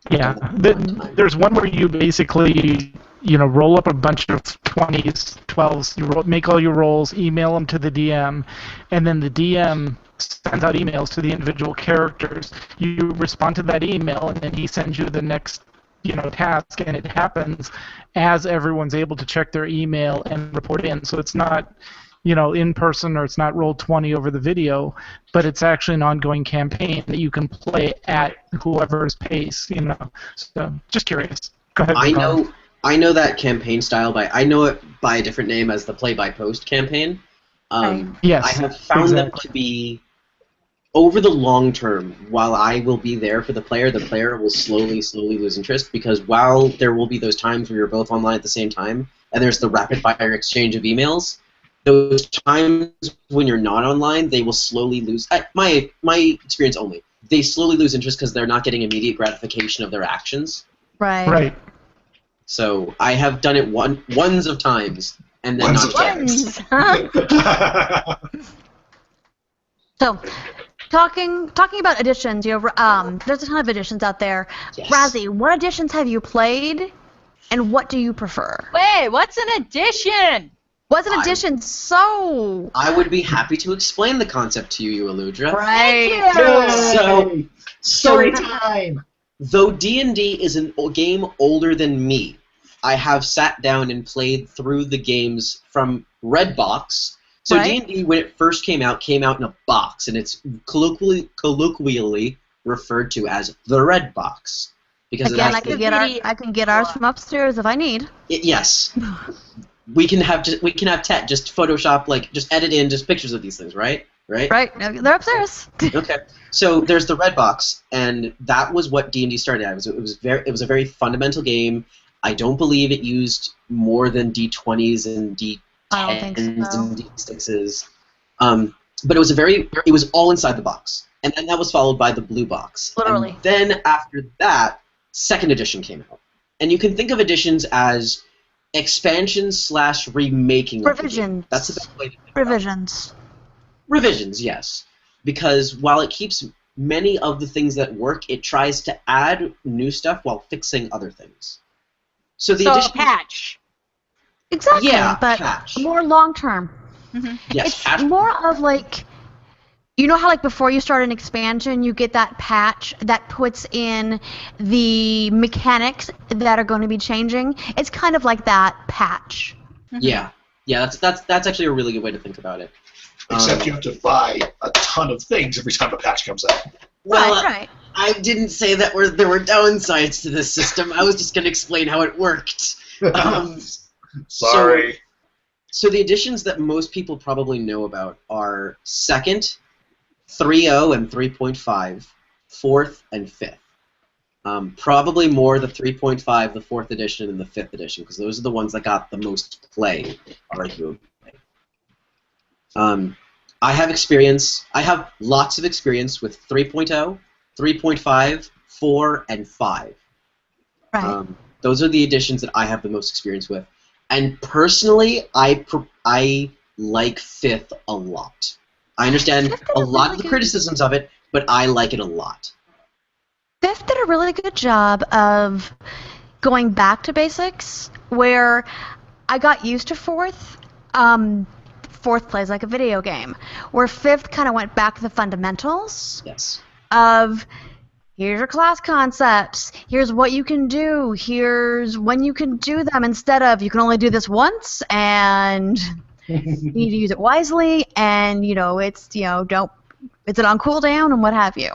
Yeah, there's one where you basically, roll up a bunch of 20s, 12s, you make all your rolls, email them to the DM, and then the DM sends out emails to the individual characters. You respond to that email, and then he sends you the next, task, and it happens as everyone's able to check their email and report in. So it's not, in person, or it's not roll 20 over the video, but it's actually an ongoing campaign that you can play at whoever's pace, So just curious. Go ahead. I know that campaign style I know it by a different name as the play-by-post campaign. Yes, I have found them to be, over the long term, while I will be there for the player will slowly lose interest, because while there will be those times where you're both online at the same time, and there's the rapid-fire exchange of emails, those times when you're not online, they will slowly lose. My experience only. They slowly lose interest because they're not getting immediate gratification of their actions. Right. So I have done it ones of times, and then Ones not of times. So, talking about additions, there's a ton of additions out there. Yes. Razzie, what additions have you played, and what do you prefer? Wait, what's an addition? What's an addition? So I would be happy to explain the concept to you, Aludra. right. So Story time. Though D&D is a game older than me, I have sat down and played through the games from Redbox. So Right. D&D, when it first came out in a box, and it's colloquially referred to as the Red Box. Because Again, it I has can get ours from upstairs if I need. yes. We can have Tet just Photoshop, just edit in just pictures of these things, right? Right, they're upstairs. Okay. So there's the Red Box, and that was what D&D started at. It was a very fundamental game. I don't believe it used more than D20s and D10s I don't think so. and D6s. but it was all inside the box. And then that was followed by the blue box. Literally. And then after that, second edition came out. And you can think of editions as expansions / remaking of the game. Revisions. That's the best way to think about it. Revisions. Revisions, yes. Because while it keeps many of the things that work, it tries to add new stuff while fixing other things. So the So a edition, patch. Exactly, Yeah, but patch. more long term. yes, It's patch. more of like, you know how like before you start an expansion, you get that patch that puts in the mechanics that are going to be changing. It's kind of like that patch. Yeah, that's actually a really good way to think about it. Except you have to buy a ton of things every time a patch comes out. Well, right. I didn't say that there were downsides to this system. I was just going to explain how it worked. Sorry. So the editions that most people probably know about are 2nd, 3.0 and 3.5, 4th, and 5th. Probably more the 3.5, the 4th edition, and the 5th edition, because those are the ones that got the most play, arguably. I have lots of experience with 3.0, 3.5, 4, and 5. Right. Those are the editions that I have the most experience with. And personally, I like 5th a lot. I understand a lot of the criticisms of it, but I like it a lot. Fifth did a really good job of going back to basics, where I got used to fourth. Fourth plays like a video game, where fifth kind of went back to the fundamentals Yes. of here's your class concepts, here's what you can do, here's when you can do them, instead of you can only do this once and you need to use it wisely, and it's it's on cooldown and what have you.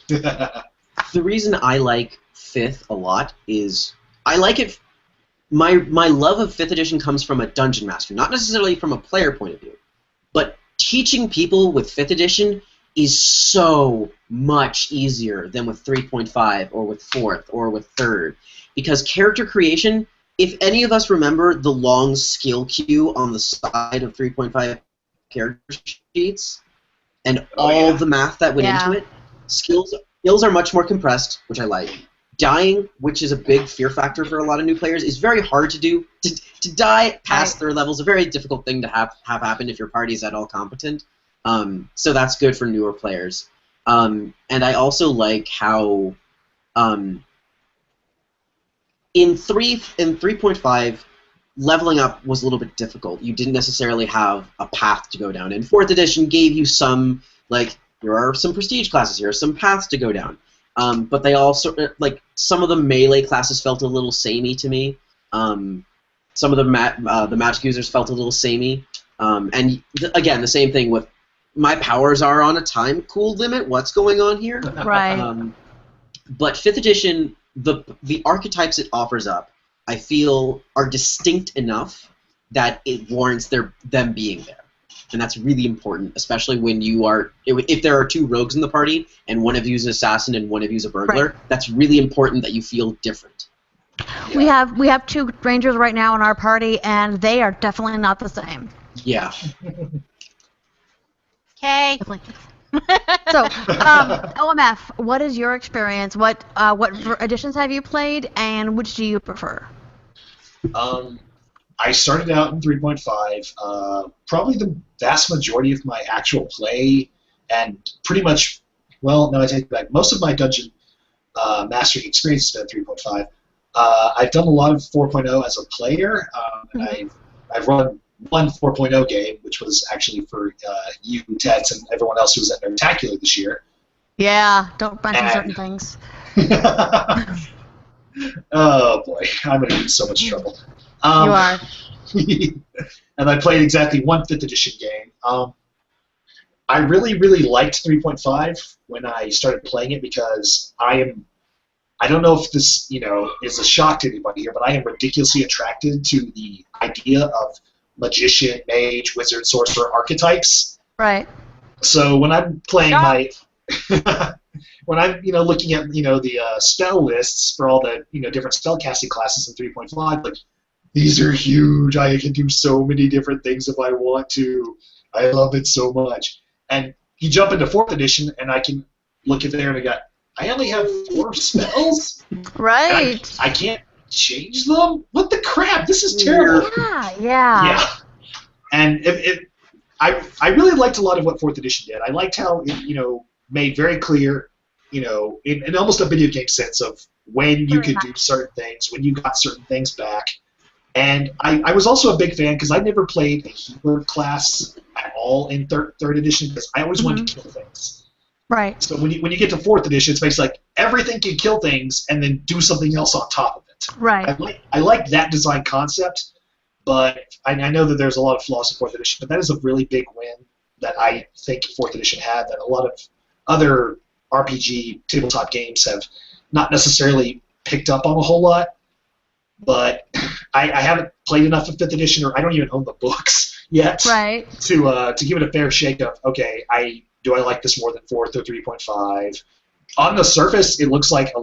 The reason I like 5th a lot is I like it. My love of 5th edition comes from a dungeon master, not necessarily from a player point of view, but teaching people with 5th edition is so much easier than with 3.5 or with 4th or with 3rd, because character creation, if any of us remember the long skill queue on the side of 3.5 character sheets and all the math that went into it, skills are much more compressed, which I like. Dying, which is a big fear factor for a lot of new players, is very hard to do. To die past third level is a very difficult thing to have happen if your party is at all competent. So that's good for newer players. And I also like how in 3.5, leveling up was a little bit difficult. You didn't necessarily have a path to go down. And 4th edition gave you some, like, here are some prestige classes, here are some paths to go down. But they also, like, some of the melee classes felt a little samey to me. Some of the magic users felt a little samey. And again, the same thing with my powers are on a time cool limit. What's going on here? Right. But 5th edition, the archetypes it offers up, I feel, are distinct enough that it warrants them being there. And that's really important, especially when if there are two rogues in the party and one of you is an assassin and one of you is a burglar, that's really important that you feel different. Yeah. We have two rangers right now in our party, and they are definitely not the same. Yeah. Okay. So, OMF, what is your experience? What editions have you played, and which do you prefer? I started out in 3.5. Probably the vast majority of my actual play, and pretty much, well, no, I take it back. Most of my dungeon mastering experience has been 3.5. I've done a lot of 4.0 as a player, and I've run one 4.0 game, which was actually for you, Tets, and everyone else who was at Nerdtacular this year. Yeah, don't mention certain things. Oh boy, I'm in so much trouble. You are. And I played exactly one 5th edition game. I really, really liked 3.5 when I started playing it because I don't know if this, is a shock to anybody here, but I am ridiculously attracted to the idea of magician, mage, wizard, sorcerer archetypes. Right. So when I'm playing when I'm, looking at, the spell lists for all the, different spell casting classes in 3.5, like, these are huge. I can do so many different things if I want to. I love it so much. And you jump into 4th edition, and I can look at there and I only have 4 spells? Right. I can't change them? What the crap? This is terrible. Yeah. And I really liked a lot of what 4th edition did. I liked how it, made very clear, in almost a video game sense of when you could do certain things, when you got certain things back. And I was also a big fan because I never played a healer class at all in 3rd edition because I always wanted to kill things. Right. So when you get to 4th edition, it's basically like everything can kill things and then do something else on top of it. Right. I like that design concept, but I know that there's a lot of flaws in 4th edition, but that is a really big win that I think 4th edition had that a lot of other RPG tabletop games have not necessarily picked up on a whole lot. But I haven't played enough of 5th edition, or I don't even own the books yet to give it a fair shake of, okay, do I like this more than 4th or 3.5? On the surface, it looks like a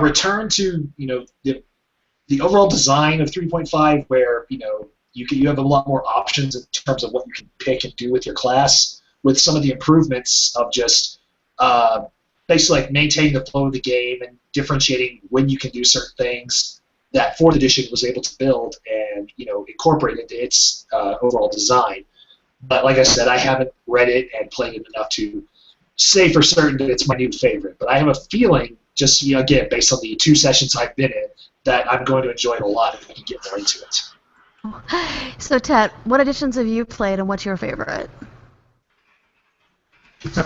return to the overall design of 3.5, where you have a lot more options in terms of what you can pick and do with your class, with some of the improvements of just basically like maintaining the flow of the game and differentiating when you can do certain things that 4th edition was able to build and incorporate into its overall design. But like I said, I haven't read it and played it enough to say for certain that it's my new favorite. But I have a feeling, just again based on the 2 sessions I've been in, that I'm going to enjoy it a lot if I can get more into it. So Ted, what editions have you played and what's your favorite?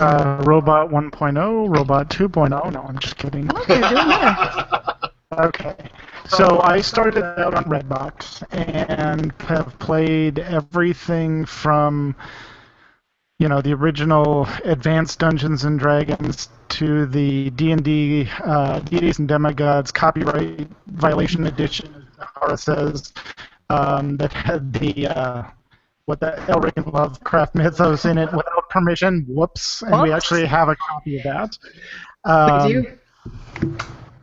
Robot 1.0, Robot 2.0. No, I'm just kidding. Okay, you're doing better. Okay. So I started out on Redbox and have played everything from, the original Advanced Dungeons and Dragons to the D&D Deities and Demigods Copyright Violation Edition, as Zahara says, that had the Elric and Lovecraft mythos in it without permission. Whoops. And we actually have a copy of that.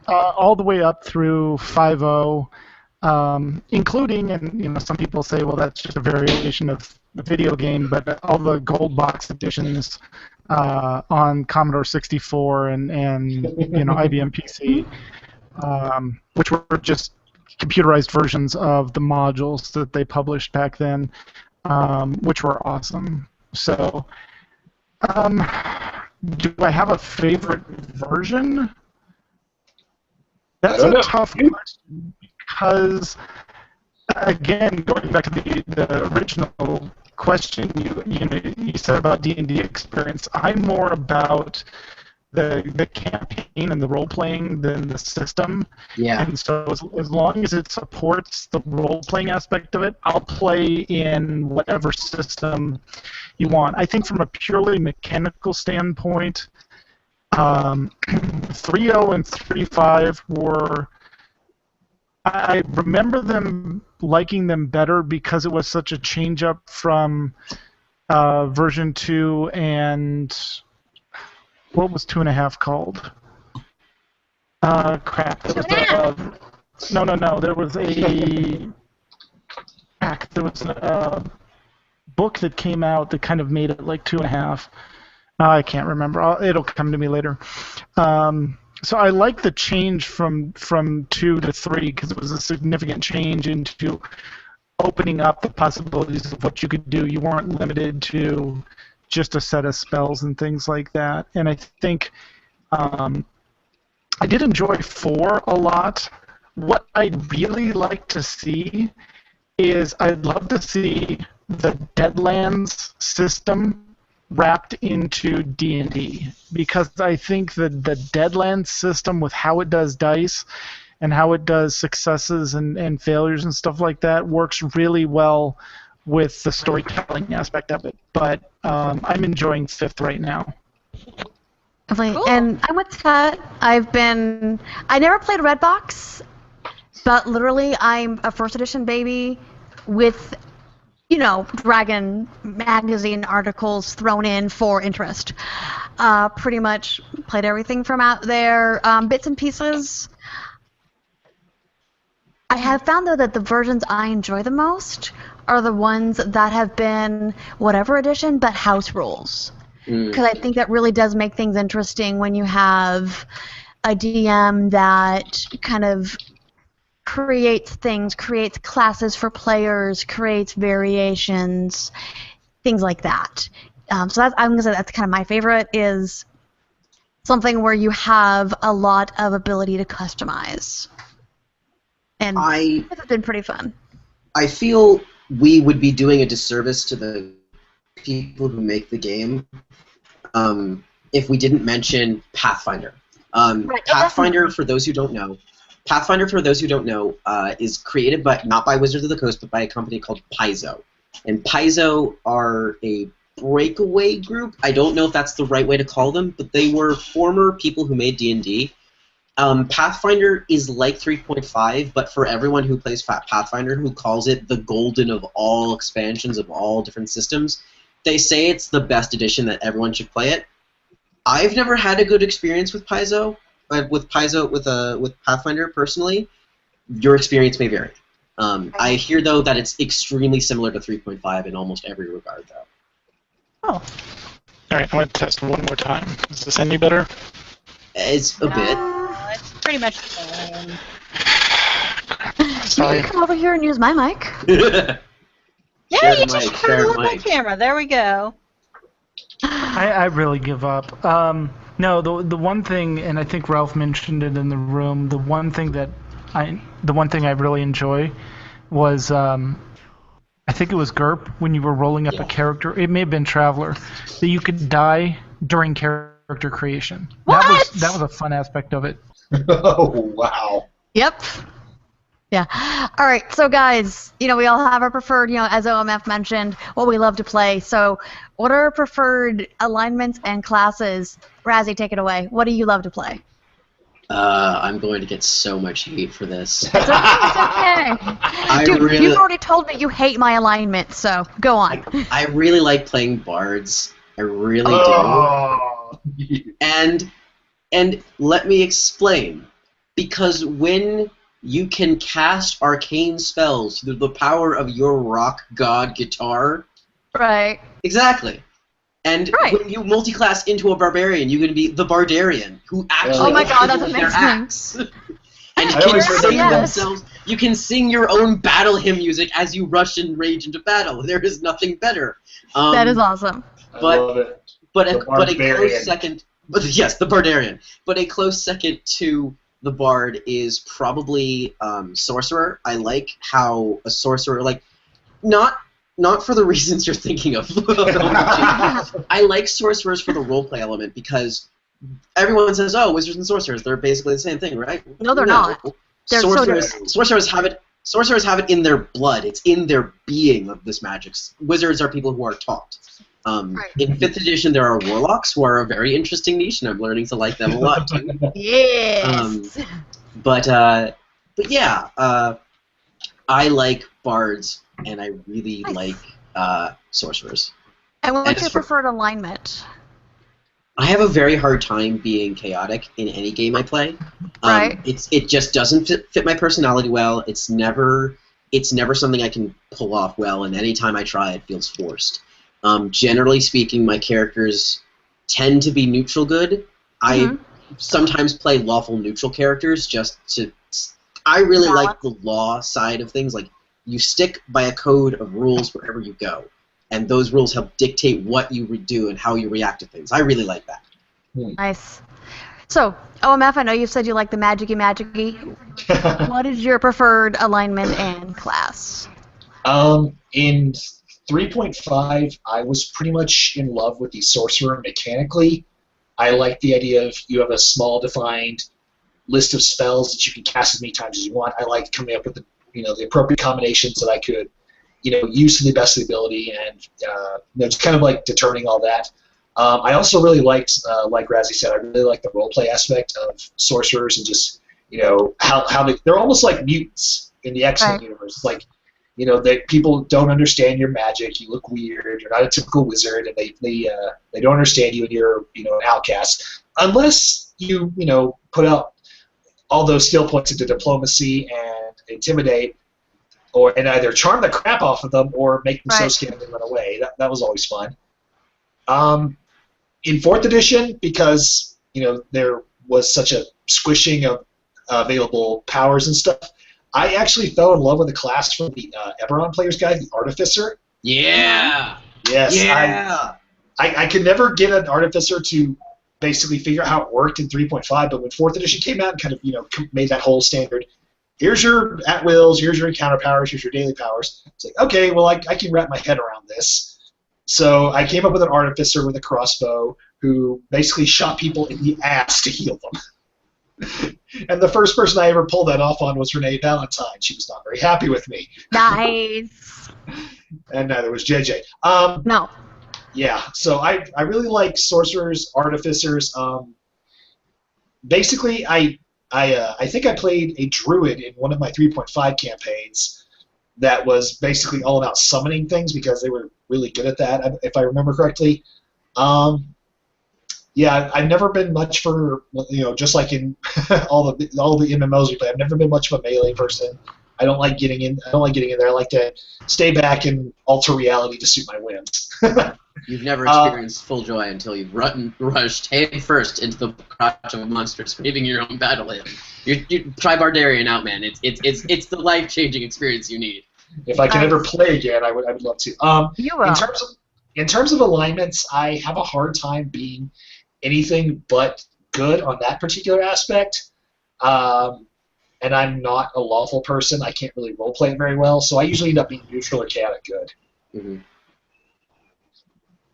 All the way up through 5.0, including, and some people say, well, that's just a variation of the video game, but all the gold box editions on Commodore 64 and IBM PC, which were just computerized versions of the modules that they published back then, which were awesome. So, do I have a favorite version? That's a tough question because, again, going back to the original question you said about D&D experience, I'm more about the campaign and the role-playing than the system. Yeah. And so as long as it supports the role-playing aspect of it, I'll play in whatever system you want. I think from a purely mechanical standpoint, 3.0 and 3.5 were... I remember liking them better because it was such a change-up from version 2 and... What was 2.5 called? Crap. There was no. There was a book that came out that kind of made it like 2.5. I can't remember. It'll come to me later. So I like the change from 2 to 3 because it was a significant change into opening up the possibilities of what you could do. You weren't limited to just a set of spells and things like that. And I think I did enjoy 4 a lot. What I'd really like to see is I'd love to see the Deadlands system wrapped into D&D, because I think that the Deadlands system, with how it does dice and how it does successes and failures and stuff like that, works really well with the storytelling aspect of it. But I'm enjoying 5th right now. Cool. And I'm with Kat. I never played Redbox, but literally I'm a 1st edition baby with, Dragon magazine articles thrown in for interest. Pretty much played everything from out there, bits and pieces. I have found, though, that the versions I enjoy the most are the ones that have been whatever edition, but house rules. Because I think that really does make things interesting when you have a DM that kind of creates things, creates classes for players, creates variations, things like that. So I'm gonna say that's kind of my favorite, is something where you have a lot of ability to customize. And it's been pretty fun. I feel we would be doing a disservice to the people who make the game if we didn't mention Pathfinder. Pathfinder, for those who don't know, is created not by Wizards of the Coast, but by a company called Paizo. And Paizo are a breakaway group. I don't know if that's the right way to call them, but they were former people who made D&D. Pathfinder is like 3.5, but for everyone who plays Pathfinder, who calls it the golden of all expansions of all different systems, they say it's the best edition, that everyone should play it. I've never had a good experience with Paizo, with Pathfinder personally. Your experience may vary. I hear though that it's extremely similar to 3.5 in almost every regard, though. Oh. All right, I'm going to test one more time. Is this any better? It's a bit. It's pretty much the same. Sorry. You can come over here and use my mic. Yeah, you just turn on my camera. There we go. I really give up. No, the one thing, and I think Ralph mentioned it in the room, the one thing I really enjoy was I think it was GURP, when you were rolling up a character. It may have been Traveler, that you could die during character creation. What? That was a fun aspect of it. Oh, wow. Yep. Yeah. All right. So, guys, we all have our preferred, as OMF mentioned, what we love to play. So, what are our preferred alignments and classes? Razzie, take it away. What do you love to play? I'm going to get so much hate for this. It's okay. Dude, you've already told me you hate my alignment, so go on. I really like playing bards. I really do. And let me explain. Because when you can cast arcane spells through the power of your rock god guitar. Right. Exactly. And when you multi-class into a barbarian, you're going to be the barbarian who actually uses their axe. And you can sing themselves. You can sing your own battle hymn music as you rush and rage into battle. There is nothing better. That is awesome. I love it. But a close second. But yes, the barbarian. But a close second to the bard is probably sorcerer. I like how a sorcerer, not for the reasons you're thinking of. I like sorcerers for the roleplay element, because everyone says, "Oh, wizards and sorcerers, they're basically the same thing, right?" No, they're not. They're sorcerers have it in their blood. It's in their being of this magic. Wizards are people who are taught. In 5th edition, there are warlocks, who are a very interesting niche, and I'm learning to like them a lot too. Yes. But yeah, I like bards, and I really like sorcerers. And what's your preferred alignment? I have a very hard time being chaotic in any game I play. It just doesn't fit my personality well. It's never something I can pull off well, and anytime I try, it feels forced. Generally speaking, my characters tend to be neutral good. I sometimes play lawful neutral characters I really like the law side of things. Like, you stick by a code of rules wherever you go, and those rules help dictate what you do and how you react to things. I really like that. Nice. So, OMF, I know you said you like the magic-y. What is your preferred alignment and class? In 3.5, I was pretty much in love with the sorcerer mechanically. I like the idea of you have a small defined list of spells that you can cast as many times as you want. I like coming up with the appropriate combinations that I could use to the best of the ability, and just kind of like determining all that. I also really liked, like Razzie said, I really like the roleplay aspect of sorcerers, and just how they're almost like mutants in the X-Men universe. It's like that people don't understand your magic. You look weird. You're not a typical wizard, and they don't understand you, and you're an outcast unless you put out all those skill points into diplomacy and intimidate. and either charm the crap off of them or make them so Right. scared they run away. That was always fun. In 4th edition, because there was such a squishing of available powers and stuff, I actually fell in love with a class from the Eberron Player's Guide, the Artificer. Yeah. Yes, Yeah. I could never get an Artificer to basically figure out how it worked in 3.5, but when 4th edition came out and kind of made that whole standard, here's your at-wills, here's your encounter powers, here's your daily powers. It's like, okay, well, I can wrap my head around this. So I came up with an Artificer with a crossbow who basically shot people in the ass to heal them. And the first person I ever pulled that off on was Renee Valentine. She was not very happy with me. Nice. And neither was JJ. No. Yeah, so I really like sorcerers, artificers. Basically, I think I played a druid in one of my 3.5 campaigns that was basically all about summoning things because they were really good at that, if I remember correctly. Yeah, I've never been much for just like in all the MMOs we play. I've never been much of a melee person. I don't like getting in there. I like to stay back and alter reality to suit my whims. You've never experienced full joy until you've rushed head first into the crotch of a monster, screaming your own battle hymn. You try Barbarian out, man. It's the life-changing experience you need. If I can ever play again, I would love to. You will. In terms of alignments, I have a hard time being anything but good on that particular aspect. And I'm not a lawful person. I can't really roleplay it very well, so I usually end up being neutral or chaotic good. Mm-hmm.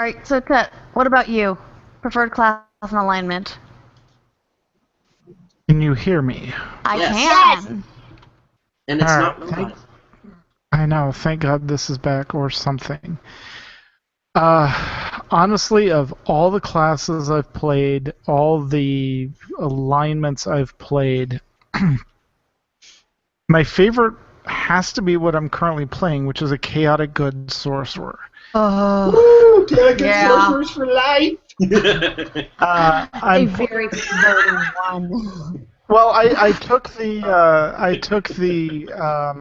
All right, so Tet, what about you? Preferred class and alignment? Can you hear me? I Yes. can. And it's All not right, robot. I know. Thank God this is back or something. Honestly, of all the classes I've played, all the alignments I've played, my favorite has to be what I'm currently playing, which is a chaotic good sorcerer. Woo! Chaotic good Yeah. sorcerers for life! A I'm very voting one. Well, I took the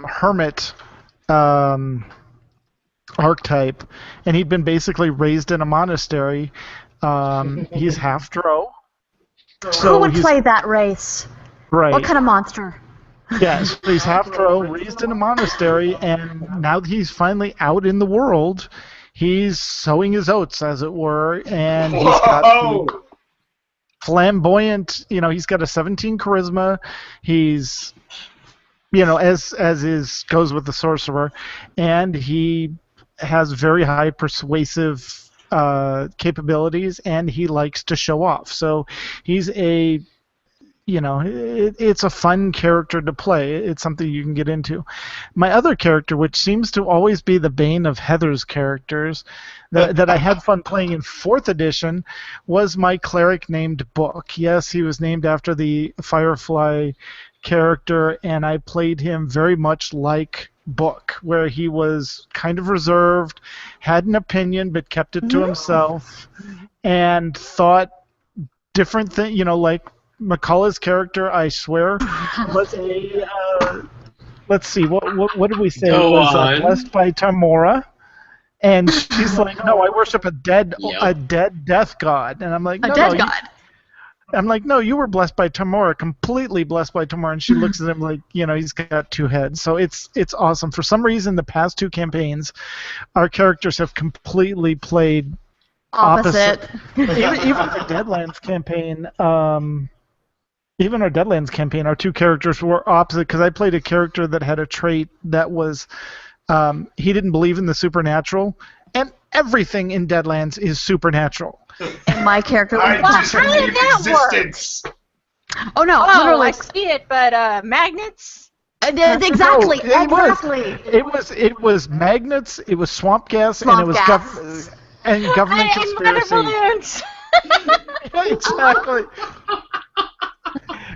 hermit archetype, and he'd been basically raised in a monastery. He's half drow. Who would play that race? Right. What kind of monster? Yes, he's half drow, raised in a monastery, and now that he's finally out in the world, he's sowing his oats, as it were, and he's got the flamboyant. He's got a 17 charisma. He's, as is goes with the sorcerer, and he has very high persuasive capabilities, and he likes to show off. So he's it's a fun character to play. It's something you can get into. My other character, which seems to always be the bane of Heather's characters, that I had fun playing in 4th edition, was my cleric named Book. Yes, he was named after the Firefly character, and I played him very much like Book, where he was kind of reserved, had an opinion, but kept it to himself, and thought different things, like McCullough's character, I swear, was a. Let's see, what did we say? Go it was on. blessed by Tamora, and she's like, "No, I worship a dead death god," and I'm like, "No, A dead no, god. I'm like, "No, you were blessed by Tamora, completely blessed by Tamora," and she looks at him like, he's got 2 heads. So it's awesome. For some reason, the past 2 campaigns, our characters have completely played Opposite. even our Deadlands campaign. Even our Deadlands campaign, our 2 characters were opposite, because I played a character that had a trait that was he didn't believe in the supernatural, and everything in Deadlands is supernatural. And my character was I just Patrick. believe that existence. Oh no, Oh, literally. I see it, but magnets? Exactly, No, exactly. It was magnets, it was swamp gas, Swamp and it was gas. government And water conspiracy. balloons! Exactly.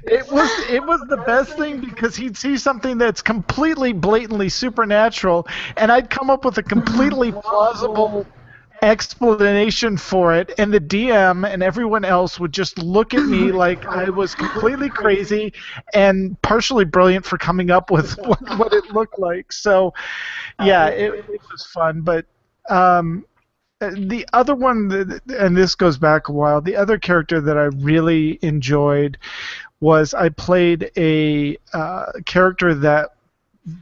It was the best thing, because he'd see something that's completely blatantly supernatural, and I'd come up with a completely plausible explanation for it, and the DM and everyone else would just look at me like I was completely crazy and partially brilliant for coming up with what it looked like. So, yeah, it was fun. But the other one, and this goes back a while, the other character that I really enjoyed was I played a character that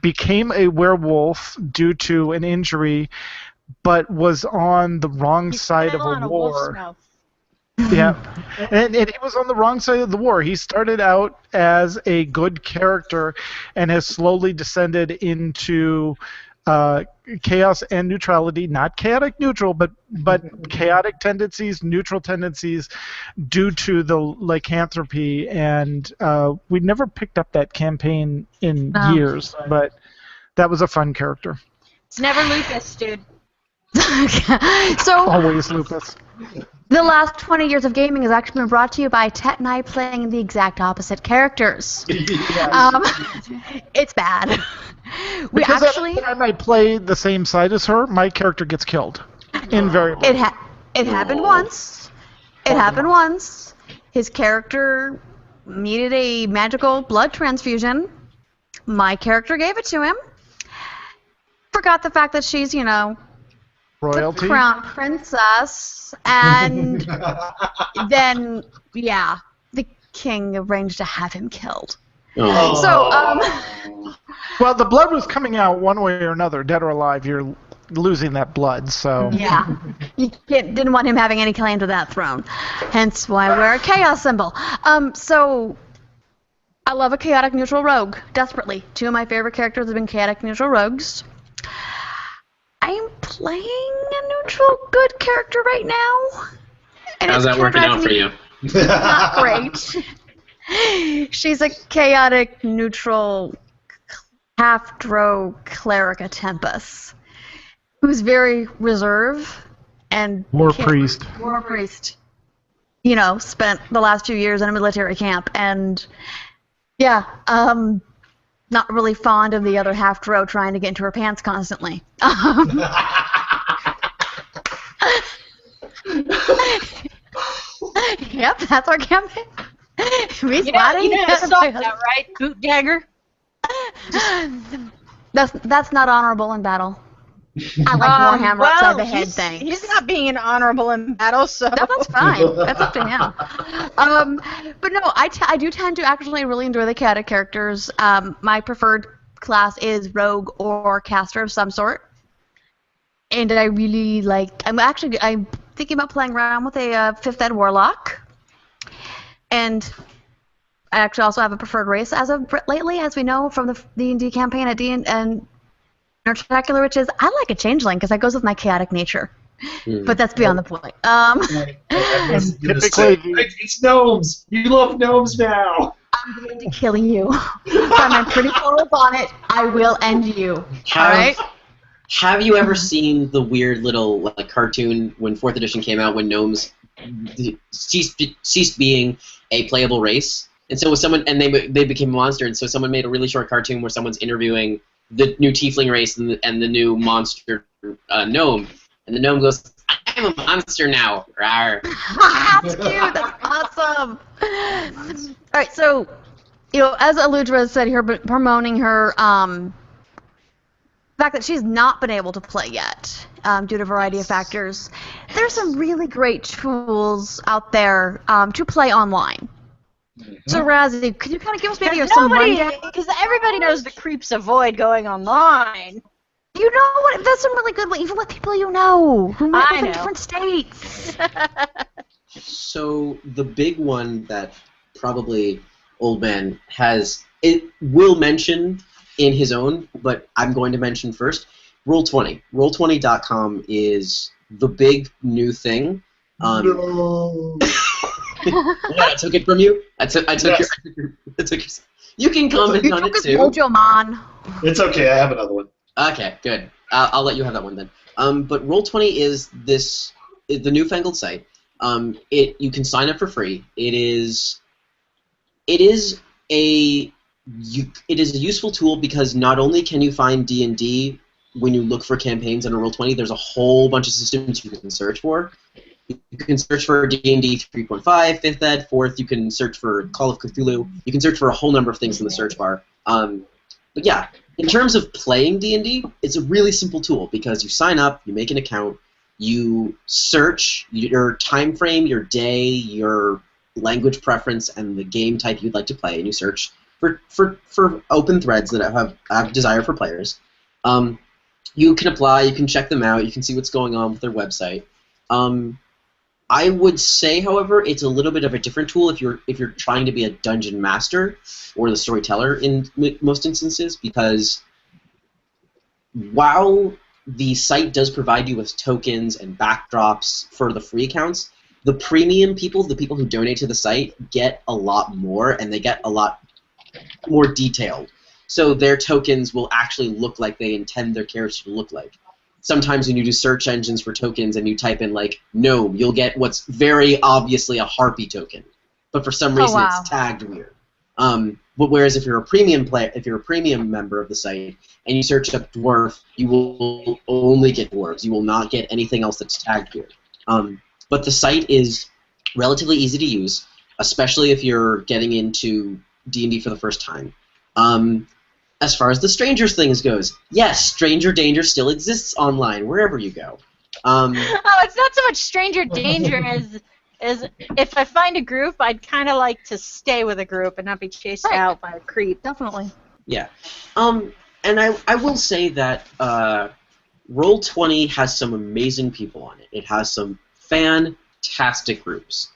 became a werewolf due to an injury, but was on the wrong side of a war. Yeah, and he was on the wrong side of the war. He started out as a good character and has slowly descended into chaos and neutrality, not chaotic neutral, but chaotic tendencies, neutral tendencies, due to the lycanthropy. And we never picked up that campaign in years, but that was a fun character. It's never lupus, dude. So always lupus. The last 20 years of gaming has actually been brought to you by Tet and I playing the exact opposite characters. It's bad. Because every time I play the same side as her, my character gets killed. Invariably. It happened once. It happened once. His character needed a magical blood transfusion. My character gave it to him. Forgot the fact that she's, royalty? The crown princess, and then, the king arranged to have him killed. Oh. So, well, the blood was coming out one way or another, dead or alive. You're losing that blood, so... Yeah. You didn't want him having any claim to that throne. Hence why I wear a chaos symbol. So... I love a chaotic neutral rogue, desperately. Two of my favorite characters have been chaotic neutral rogues. I'm playing a neutral good character right now. And how's that working out for you? Not great. She's a chaotic neutral half-drow cleric Tempest, who's very reserved and War priest. Spent the last few years in a military camp, and not really fond of the other half-drow trying to get into her pants constantly. Yep, that's our campaign. You know stop that, right? Boot dagger. That's not honorable in battle. I like Warhammer upside the head thing. He's not being honorable in battle, so... No, that's fine. That's up to him. But no, I do tend to actually really enjoy the chaotic characters. My preferred class is rogue or caster of some sort. And I really I'm thinking about playing around with a 5th Ed Warlock. And I actually also have a preferred race as of lately, as we know from the D&D campaign at and Spectacular, which is I like a changeling because that goes with my chaotic nature. But that's beyond the point. Typically, it's gnomes. You love gnomes now. I'm going to kill you. By my pretty clothes on it, I will end you. All right? Have you ever seen the weird little cartoon when 4th edition came out when gnomes ceased being a playable race? And so they became a monster, and so someone made a really short cartoon where someone's interviewing the new tiefling race and the new monster gnome, and the gnome goes, "I'm a monster now." Rawr. That's cute. That's awesome. All right, so as Aludra said here, promoting her fact that she's not been able to play yet due to a variety of factors. There's some really great tools out there to play online. So, Razzie, could you kind of give us maybe some rundown? Because everybody knows the creeps avoid going online. You know what? That's some really good ones, even with people you know who might live in different states. So, the big one that probably Old Man will mention in his own, but I'm going to mention first, Roll20. Roll20.com is the big new thing. No. What, I took it from you? I took your. You can comment on it too. Mojo Man. It's okay. I have another one. Okay, good. I'll let you have that one then. But Roll20 is the newfangled site. You can sign up for free. It is a useful tool because not only can you find D&D when you look for campaigns on Roll20, there's a whole bunch of systems you can search for. You can search for D&D 3.5, 5th Ed, 4th. You can search for Call of Cthulhu. You can search for a whole number of things in the search bar. But yeah, in terms of playing D&D, it's a really simple tool because you sign up, you make an account, you search your time frame, your day, your language preference, and the game type you'd like to play, and you search for open threads that have desire for players. You can apply, you can check them out, you can see what's going on with their website. I would say, however, it's a little bit of a different tool if you're trying to be a dungeon master or the storyteller in most instances, because while the site does provide you with tokens and backdrops for the free accounts, the premium people, the people who donate to the site, get a lot more, and they get a lot more detailed. So their tokens will actually look like they intend their character to look like. Sometimes when you do search engines for tokens and you type in, like, gnome, you'll get what's very obviously a harpy token. But for some reason it's tagged weird. But whereas if you're a premium member of the site and you search up dwarf, you will only get dwarves. You will not get anything else that's tagged weird. But the site is relatively easy to use, especially if you're getting into D&D for the first time. As far as the strangers things goes, yes, stranger danger still exists online wherever you go. It's not so much stranger danger as if I find a group, I'd kind of like to stay with a group and not be chased out by a creep. Definitely. Yeah. And I will say that Roll20 has some amazing people on it. It has some fantastic groups.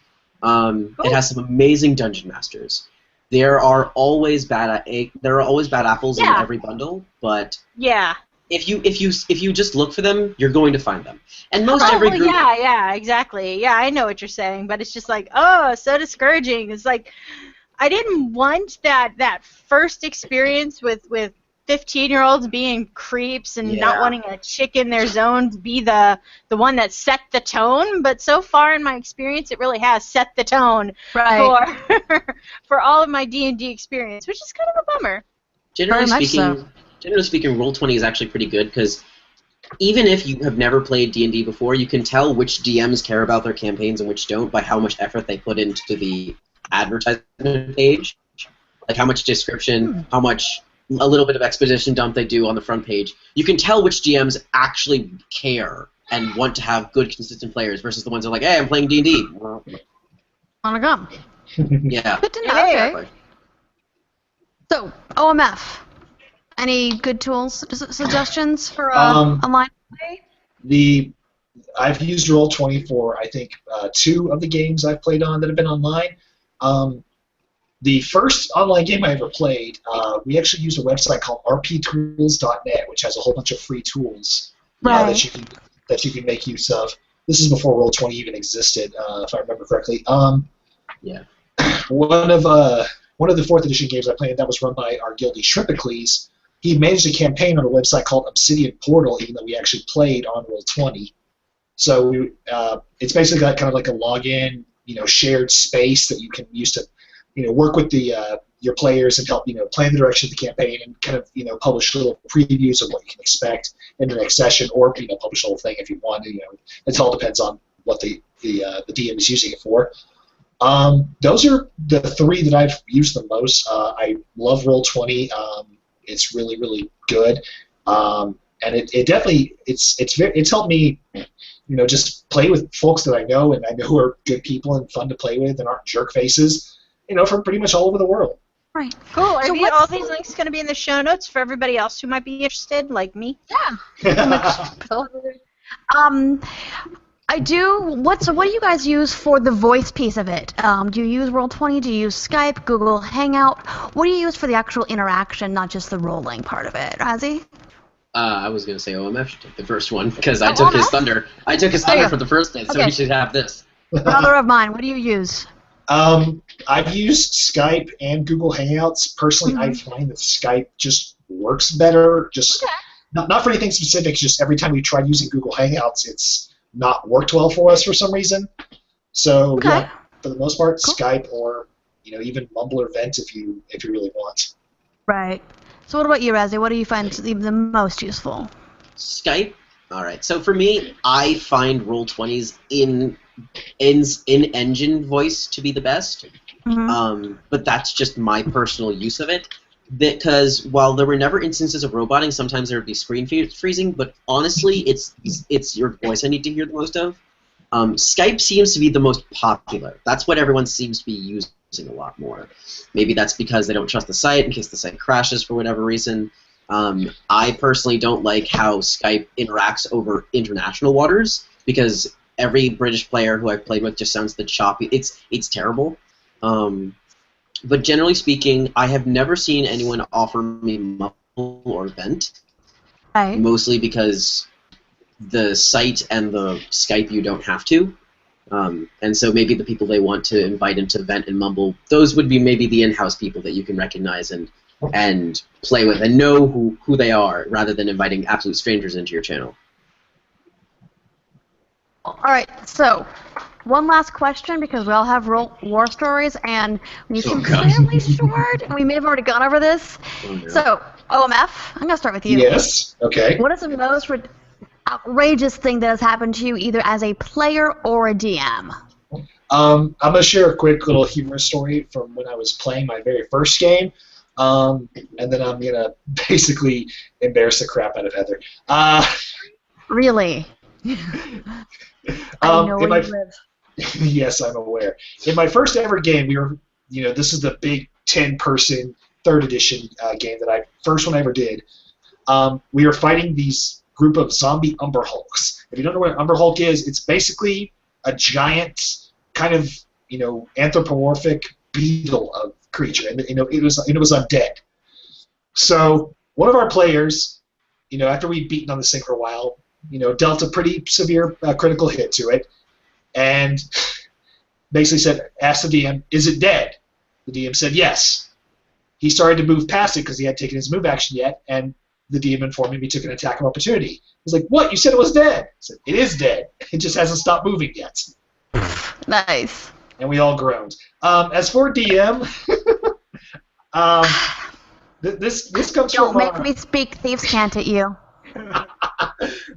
It has some amazing dungeon masters. There are always bad apples in every bundle, but if you just look for them, you're going to find them. And most every group. Yeah, exactly. Yeah, I know what you're saying, but it's just like, oh, so discouraging. It's like I didn't want that first experience with 15-year-olds being creeps and not wanting a chick in their zone to be the one that set the tone, but so far in my experience it really has set the tone for all of my D&D experience, which is kind of a bummer. Generally speaking, Roll20 is actually pretty good because even if you have never played D&D before, you can tell which DMs care about their campaigns and which don't by how much effort they put into the advertisement page, like how much description, how much a little bit of exposition dump they do on the front page. You can tell which GMs actually care and want to have good, consistent players versus the ones that are like, hey, I'm playing D&D. Wanna come? Yeah. Good to know. Okay. So, OMF. Any good tools, suggestions for online play? I've used Roll20 for, I think, 2 of the games I've played on that have been online. The first online game I ever played, we actually used a website called rptools.net, which has a whole bunch of free tools that you can make use of. This is before Roll20 even existed, if I remember correctly. One of the 4th edition games I played that was run by our guildie Shrimpicles, he managed a campaign on a website called Obsidian Portal, even though we actually played on Roll20. So it's basically kind of like a login, shared space that you can use to work with your players and help plan the direction of the campaign and kind of publish little previews of what you can expect in the next session, or publish the whole thing if you want to. It all depends on what the DM is using it for. Those are the 3 that I've used the most. I love Roll20. It's really, really good, and it definitely it's helped me just play with folks that I know and I know are good people and fun to play with and aren't jerk faces. From pretty much all over the world. Right. Cool. Are all these links going to be in the show notes for everybody else who might be interested, like me? Yeah. I do. What do you guys use for the voice piece of it? Do you use Roll20? Do you use Skype, Google Hangout? What do you use for the actual interaction, not just the rolling part of it, Razzie? I was going to say OMF should take the first one because I took his thunder. I took his thunder for the first bit, so he should have this. Brother of mine, what do you use? I've used Skype and Google Hangouts. Personally, I find that Skype just works better. Not for anything specific, just every time we tried using Google Hangouts, it's not worked well for us for some reason. So, yeah, for the most part, Skype or even Mumble or Vent if you really want. Right. So what about you, Razzie? What do you find the most useful? Skype. All right. So for me, I find Roll20's in-engine voice to be the best. But that's just my personal use of it. Because while there were never instances of roboting, sometimes there would be screen freezing. But honestly, it's your voice I need to hear the most of. Skype seems to be the most popular. That's what everyone seems to be using a lot more. Maybe that's because they don't trust the site in case the site crashes for whatever reason. I personally don't like how Skype interacts over international waters because every British player who I've played with just sounds the choppy. It's terrible. But generally speaking, I have never seen anyone offer me muffle or vent. Right. Mostly because the site and the Skype you don't have to. And so maybe the people they want to invite into vent and mumble, those would be maybe the in-house people that you can recognize and play with and know who they are rather than inviting absolute strangers into your channel. All right, so one last question because we all have war stories and we seem fairly short and we may have already gone over this. Oh, no. So, OMF, I'm going to start with you. Yes. Okay. What is the most outrageous thing that has happened to you either as a player or a DM? I'm going to share a quick little humorous story from when I was playing my very first game. And then I'm going to basically embarrass the crap out of Heather. Really? I know where you live. Yes, I'm aware. In my first ever game, we were, this is the big 10-person 3rd edition game first one I ever did. We were fighting these group of zombie Umber Hulks. If you don't know what an Umber Hulk is, it's basically a giant kind of, anthropomorphic beetle of creature, and it was undead. So one of our players, after we'd beaten on this thing for a while, dealt a pretty severe critical hit to it, and basically asked the DM, "Is it dead?" The DM said yes. He started to move past it because he hadn't taken his move action yet, and the DM informed him he took an attack of opportunity. He was like, "What? You said it was dead?" I said, "It is dead. It just hasn't stopped moving yet." Nice. And we all groaned. As for DM, this comes Don't from make me speak Thieves' Cant at you.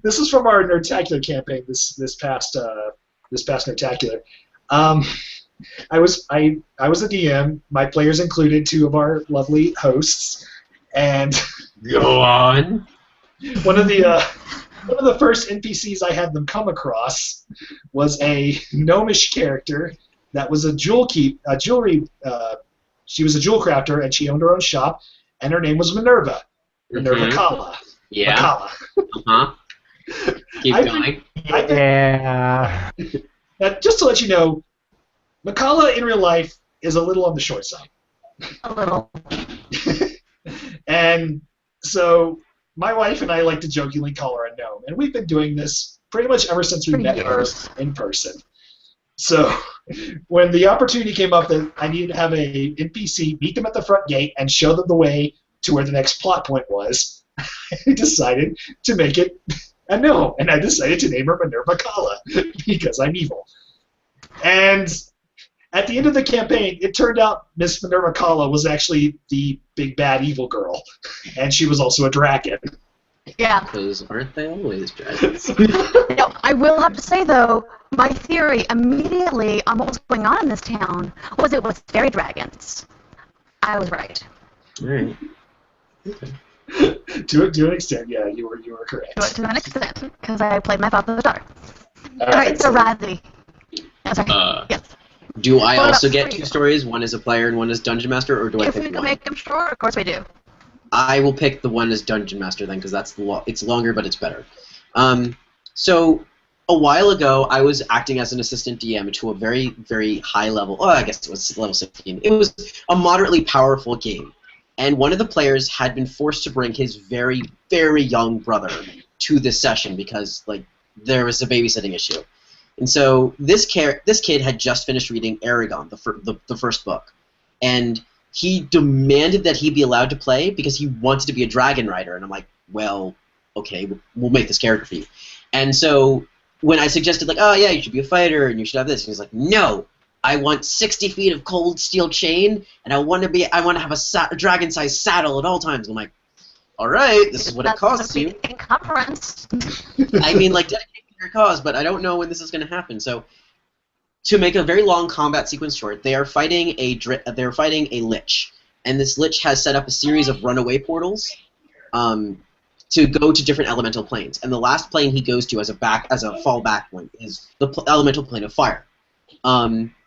This is from our Nerdtacular campaign. This past Nerdtacular. I was a DM. My players included 2 of our lovely hosts, and go on. One of the first NPCs I had them come across was a gnomish character that was a jewelry. She was a jewel crafter, and she owned her own shop, and her name was Minerva. Minerva Kala. Yeah. Makala. Uh-huh. Keep going. Yeah. Just to let you know, Makala in real life is a little on the short side. A little. And so my wife and I like to jokingly call her a gnome, and we've been doing this pretty much ever since we met her in person. So when the opportunity came up that I needed to have a NPC meet them at the front gate and show them the way to where the next plot point was, I decided to make it a gnome, and I decided to name her Minerva Kala because I'm evil. And at the end of the campaign, it turned out Miss Minerva Kala was actually the big bad evil girl, and she was also a dragon. Yeah. Because aren't they always dragons? No, I will have to say, though, my theory immediately on what was going on in this town was it was fairy dragons. I was right. All right. Okay. To an extent, yeah, you were correct. To an extent, because I played my father's daughter. All right, so Radley. No, sorry. Yes. Do I What also about get for 2 you? stories? One as a player and one as Dungeon Master, or do I If pick we can one? make them short, of course we do. I will pick the one as Dungeon Master then, because that's it's longer, but it's better. So a while ago, I was acting as an assistant DM to a very, very high level. Oh, I guess it was level 16. It was a moderately powerful game, and one of the players had been forced to bring his very, very young brother to this session because there was a babysitting issue. And so this kid had just finished reading Aragon, the first book, and he demanded that he be allowed to play because he wanted to be a dragon rider. And I'm like, well, okay, we'll make this character for you. And so when I suggested, oh yeah, you should be a fighter and you should have this, he's like, no, I want 60 feet of cold steel chain, and I want to have a dragon-sized saddle at all times. I'm like, all right, this is what it That's costs gonna you. be encumbrance. I mean, like, dedicated to your cause, but I don't know when this is going to happen. So, to make a very long combat sequence short, they are fighting a lich, and this lich has set up a series of runaway portals to go to different elemental planes. And the last plane he goes to as a fallback point is the elemental plane of fire.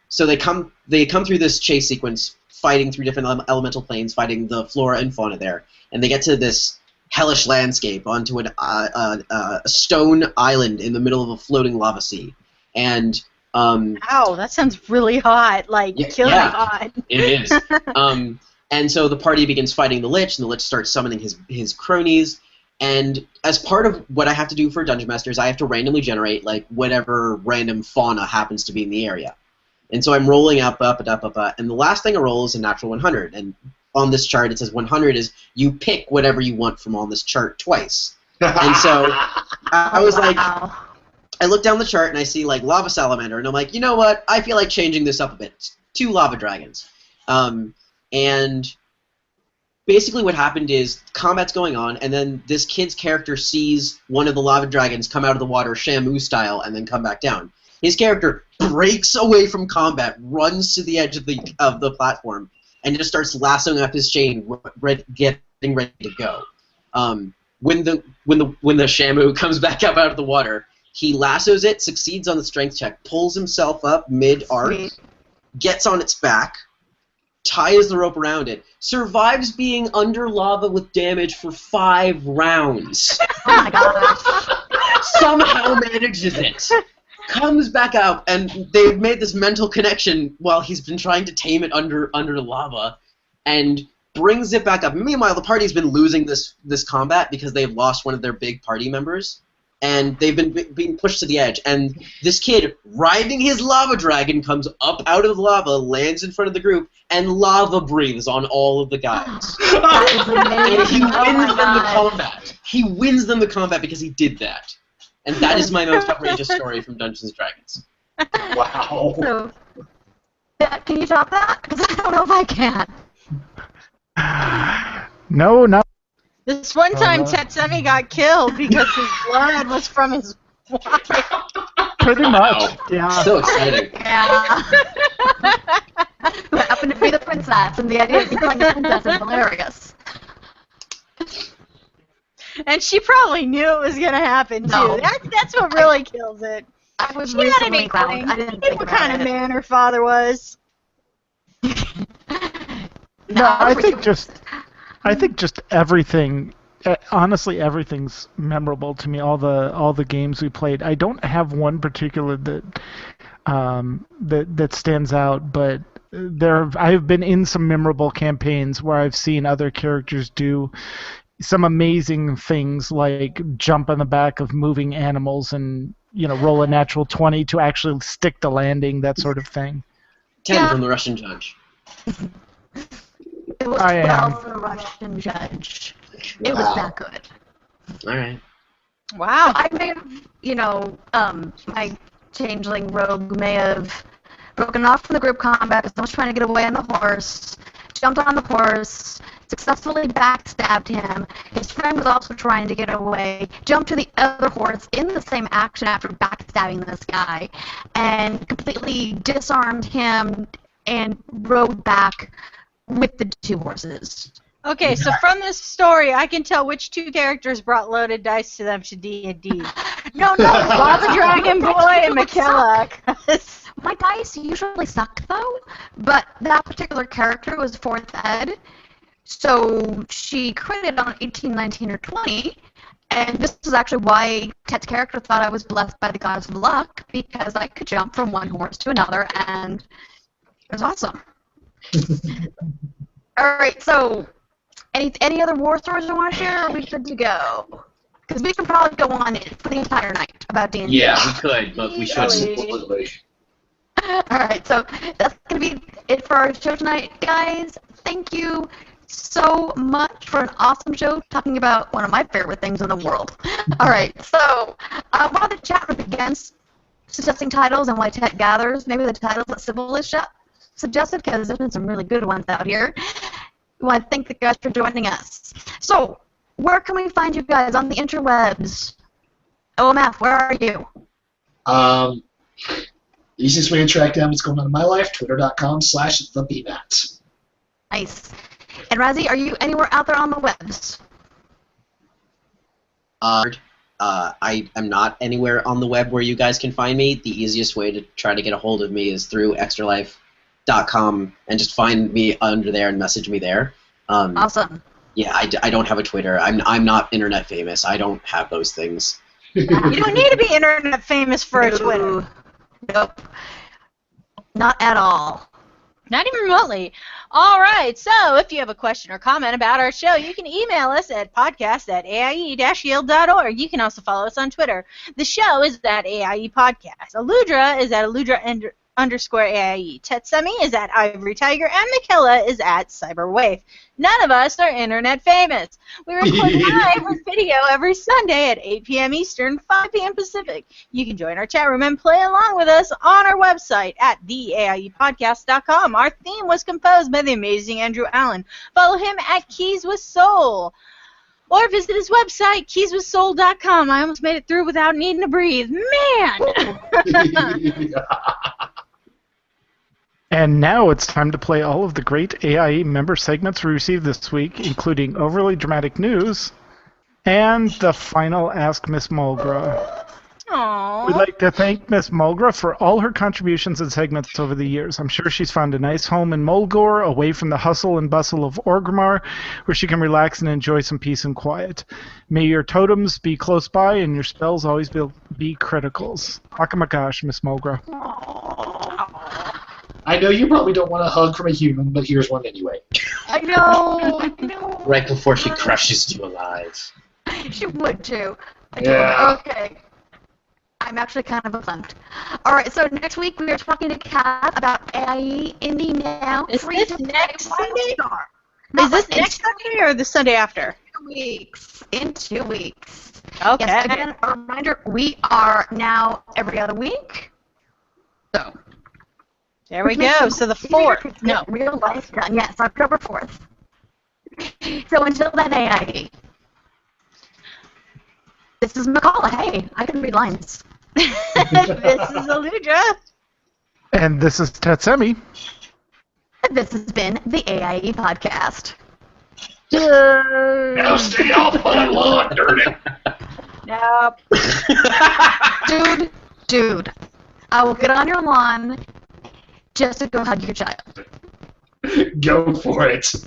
So they come through this chase sequence, fighting through different elemental planes, fighting the flora and fauna there, and they get to this hellish landscape onto a stone island in the middle of a floating lava sea. And Wow, that sounds really hot. Like, killing hot. It is. And so the party begins fighting the lich, and the lich starts summoning his cronies. And as part of what I have to do for Dungeon Masters, I have to randomly generate like whatever random fauna happens to be in the area. And so I'm rolling up, and the last thing I roll is a natural 100. And on this chart, it says 100 is you pick whatever you want from on this chart twice. And so I was like, I look down the chart and I see like lava salamander, and I'm like, you know what? I feel like changing this up a bit. 2 lava dragons. And basically what happened is combat's going on, and then this kid's character sees one of the lava dragons come out of the water Shamu style and then come back down. His character breaks away from combat, runs to the edge of the platform, and just starts lassoing up his chain, getting ready to go. When the Shamu comes back up out of the water, he lassos it, succeeds on the strength check, pulls himself up mid-arc, gets on its back, ties the rope around it, survives being under lava with damage for 5 rounds. Oh my gosh. Somehow manages it. Comes back out, and they've made this mental connection while he's been trying to tame it under lava, and brings it back up. Meanwhile, the party's been losing this combat because they've lost one of their big party members, and they've been being pushed to the edge. And this kid, riding his lava dragon, comes up out of the lava, lands in front of the group, and lava breathes on all of the guys. That is amazing. And he wins them the God. combat. He wins them the combat because he did that. And that is my most outrageous story from Dungeons & Dragons. Wow. So, can you top that? Because I don't know if I can. No, not. This one time, Tetsemi got killed because his blood was from his wife. Pretty much. Yeah. So exciting. Yeah. Who happened to be the princess, and the idea of becoming the princess is hilarious. And she probably knew it was going to happen, too. No. That's what really kills it. I was She had an recently found. inkling. I didn't Knew think what about kind it. of man her father was. No, I think just everything. Honestly, everything's memorable to me. All the games we played. I don't have one particular that stands out, but I've been in some memorable campaigns where I've seen other characters do some amazing things, like jump on the back of moving animals and roll a natural 20 to actually stick the landing, that sort of thing. 10 from the Russian judge. It was I am. 12 for the Russian judge. It was that good. All right. Wow. I may have, my changeling rogue may have broken off from the group combat because I was trying to get away on the horse, jumped on the horse, successfully backstabbed him. His friend was also trying to get away, jumped to the other horse in the same action after backstabbing this guy, and completely disarmed him and rode back with the 2 horses. Okay, so from this story, I can tell which 2 characters brought loaded dice to them to D&D. No, Lava Dragon Boy and Mikella. My dice usually suck, though, but that particular character was 4th ed, so she critted on 18, 19, or 20, and this is actually why Tet's character thought I was blessed by the goddess of luck, because I could jump from one horse to another, and it was awesome. Alright, so, any other war stories you want to share, or are we good to go? Because we can probably go on for the entire night about D&D. Yeah, we could, but we shouldn't. Absolutely. Alright, so that's going to be it for our show tonight, guys. Thank you so much for an awesome show talking about one of my favorite things in the world. Alright, so while the chat room begins suggesting titles and why Tet gathers, maybe the titles that Sybil has suggested, because there's been some really good ones out here. We want to thank the guys for joining us. So, where can we find you guys on the interwebs? OMF, where are you? Easiest way to track down what's going on in my life, twitter.com/thebmat. Nice. And Razzie, are you anywhere out there on the webs? I am not anywhere on the web where you guys can find me. The easiest way to try to get a hold of me is through extralife.com and just find me under there and message me there. Awesome. Yeah, I don't have a Twitter. I'm not internet famous. I don't have those things. You don't need to be internet famous for a Twitter. Nope. Not at all. Not even remotely. All right, so if you have a question or comment about our show, you can email us at podcast@aie-yield.org. You can also follow us on Twitter. The show is at AIE Podcast. Aludra is at Aludra_AIE. Tetsemi is at Ivory Tiger, and Mikilla is at Cyberwaif. None of us are internet famous. We record live with video every Sunday at 8 p.m. Eastern, 5 p.m. Pacific. You can join our chat room and play along with us on our website at theaiepodcast.com. Our theme was composed by the amazing Andrew Allen. Follow him at Keys with Soul. Or visit his website, keyswithsoul.com. I almost made it through without needing to breathe. Man! And now it's time to play all of the great AIE member segments we received this week, including Overly Dramatic News and the final Ask Miss Mulgra. Aww. We'd like to thank Miss Mulgra for all her contributions and segments over the years. I'm sure she's found a nice home in Mulgore, away from the hustle and bustle of Orgrimmar, where she can relax and enjoy some peace and quiet. May your totems be close by and your spells always be criticals. Akamakash, Miss Mulgra. I know you probably don't want a hug from a human, but here's one anyway. I know. Right before she crushes you alive. She would too. Yeah. Okay. I'm actually kind of bummed. All right, so next week we are talking to Kat about AIE Indie Now. Is this next Sunday? No, Is this next Sunday or the Sunday after? 2 weeks. In 2 weeks. Okay. Yes, again, a reminder, we are now every other week. So. There we go. So the 4th. No. Real life done. Yes, October 4th. So until then, AIE. This is McCullough. Hey, I can read lines. This is Aludra. And this is Tetsemi. And this has been the AIE Podcast. Yay! Now stay off my lawn, dirty. Nope. Dude, I will get on your lawn just to go hug your child. Go for it. She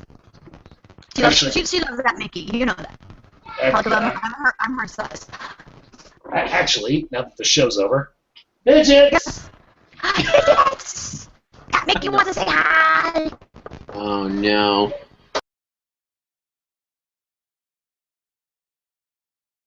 loves that, Mickey. You know that. I'm her size. Actually, now that the show's over, midgets! Midgets! Mickey wants to say hi! Oh no.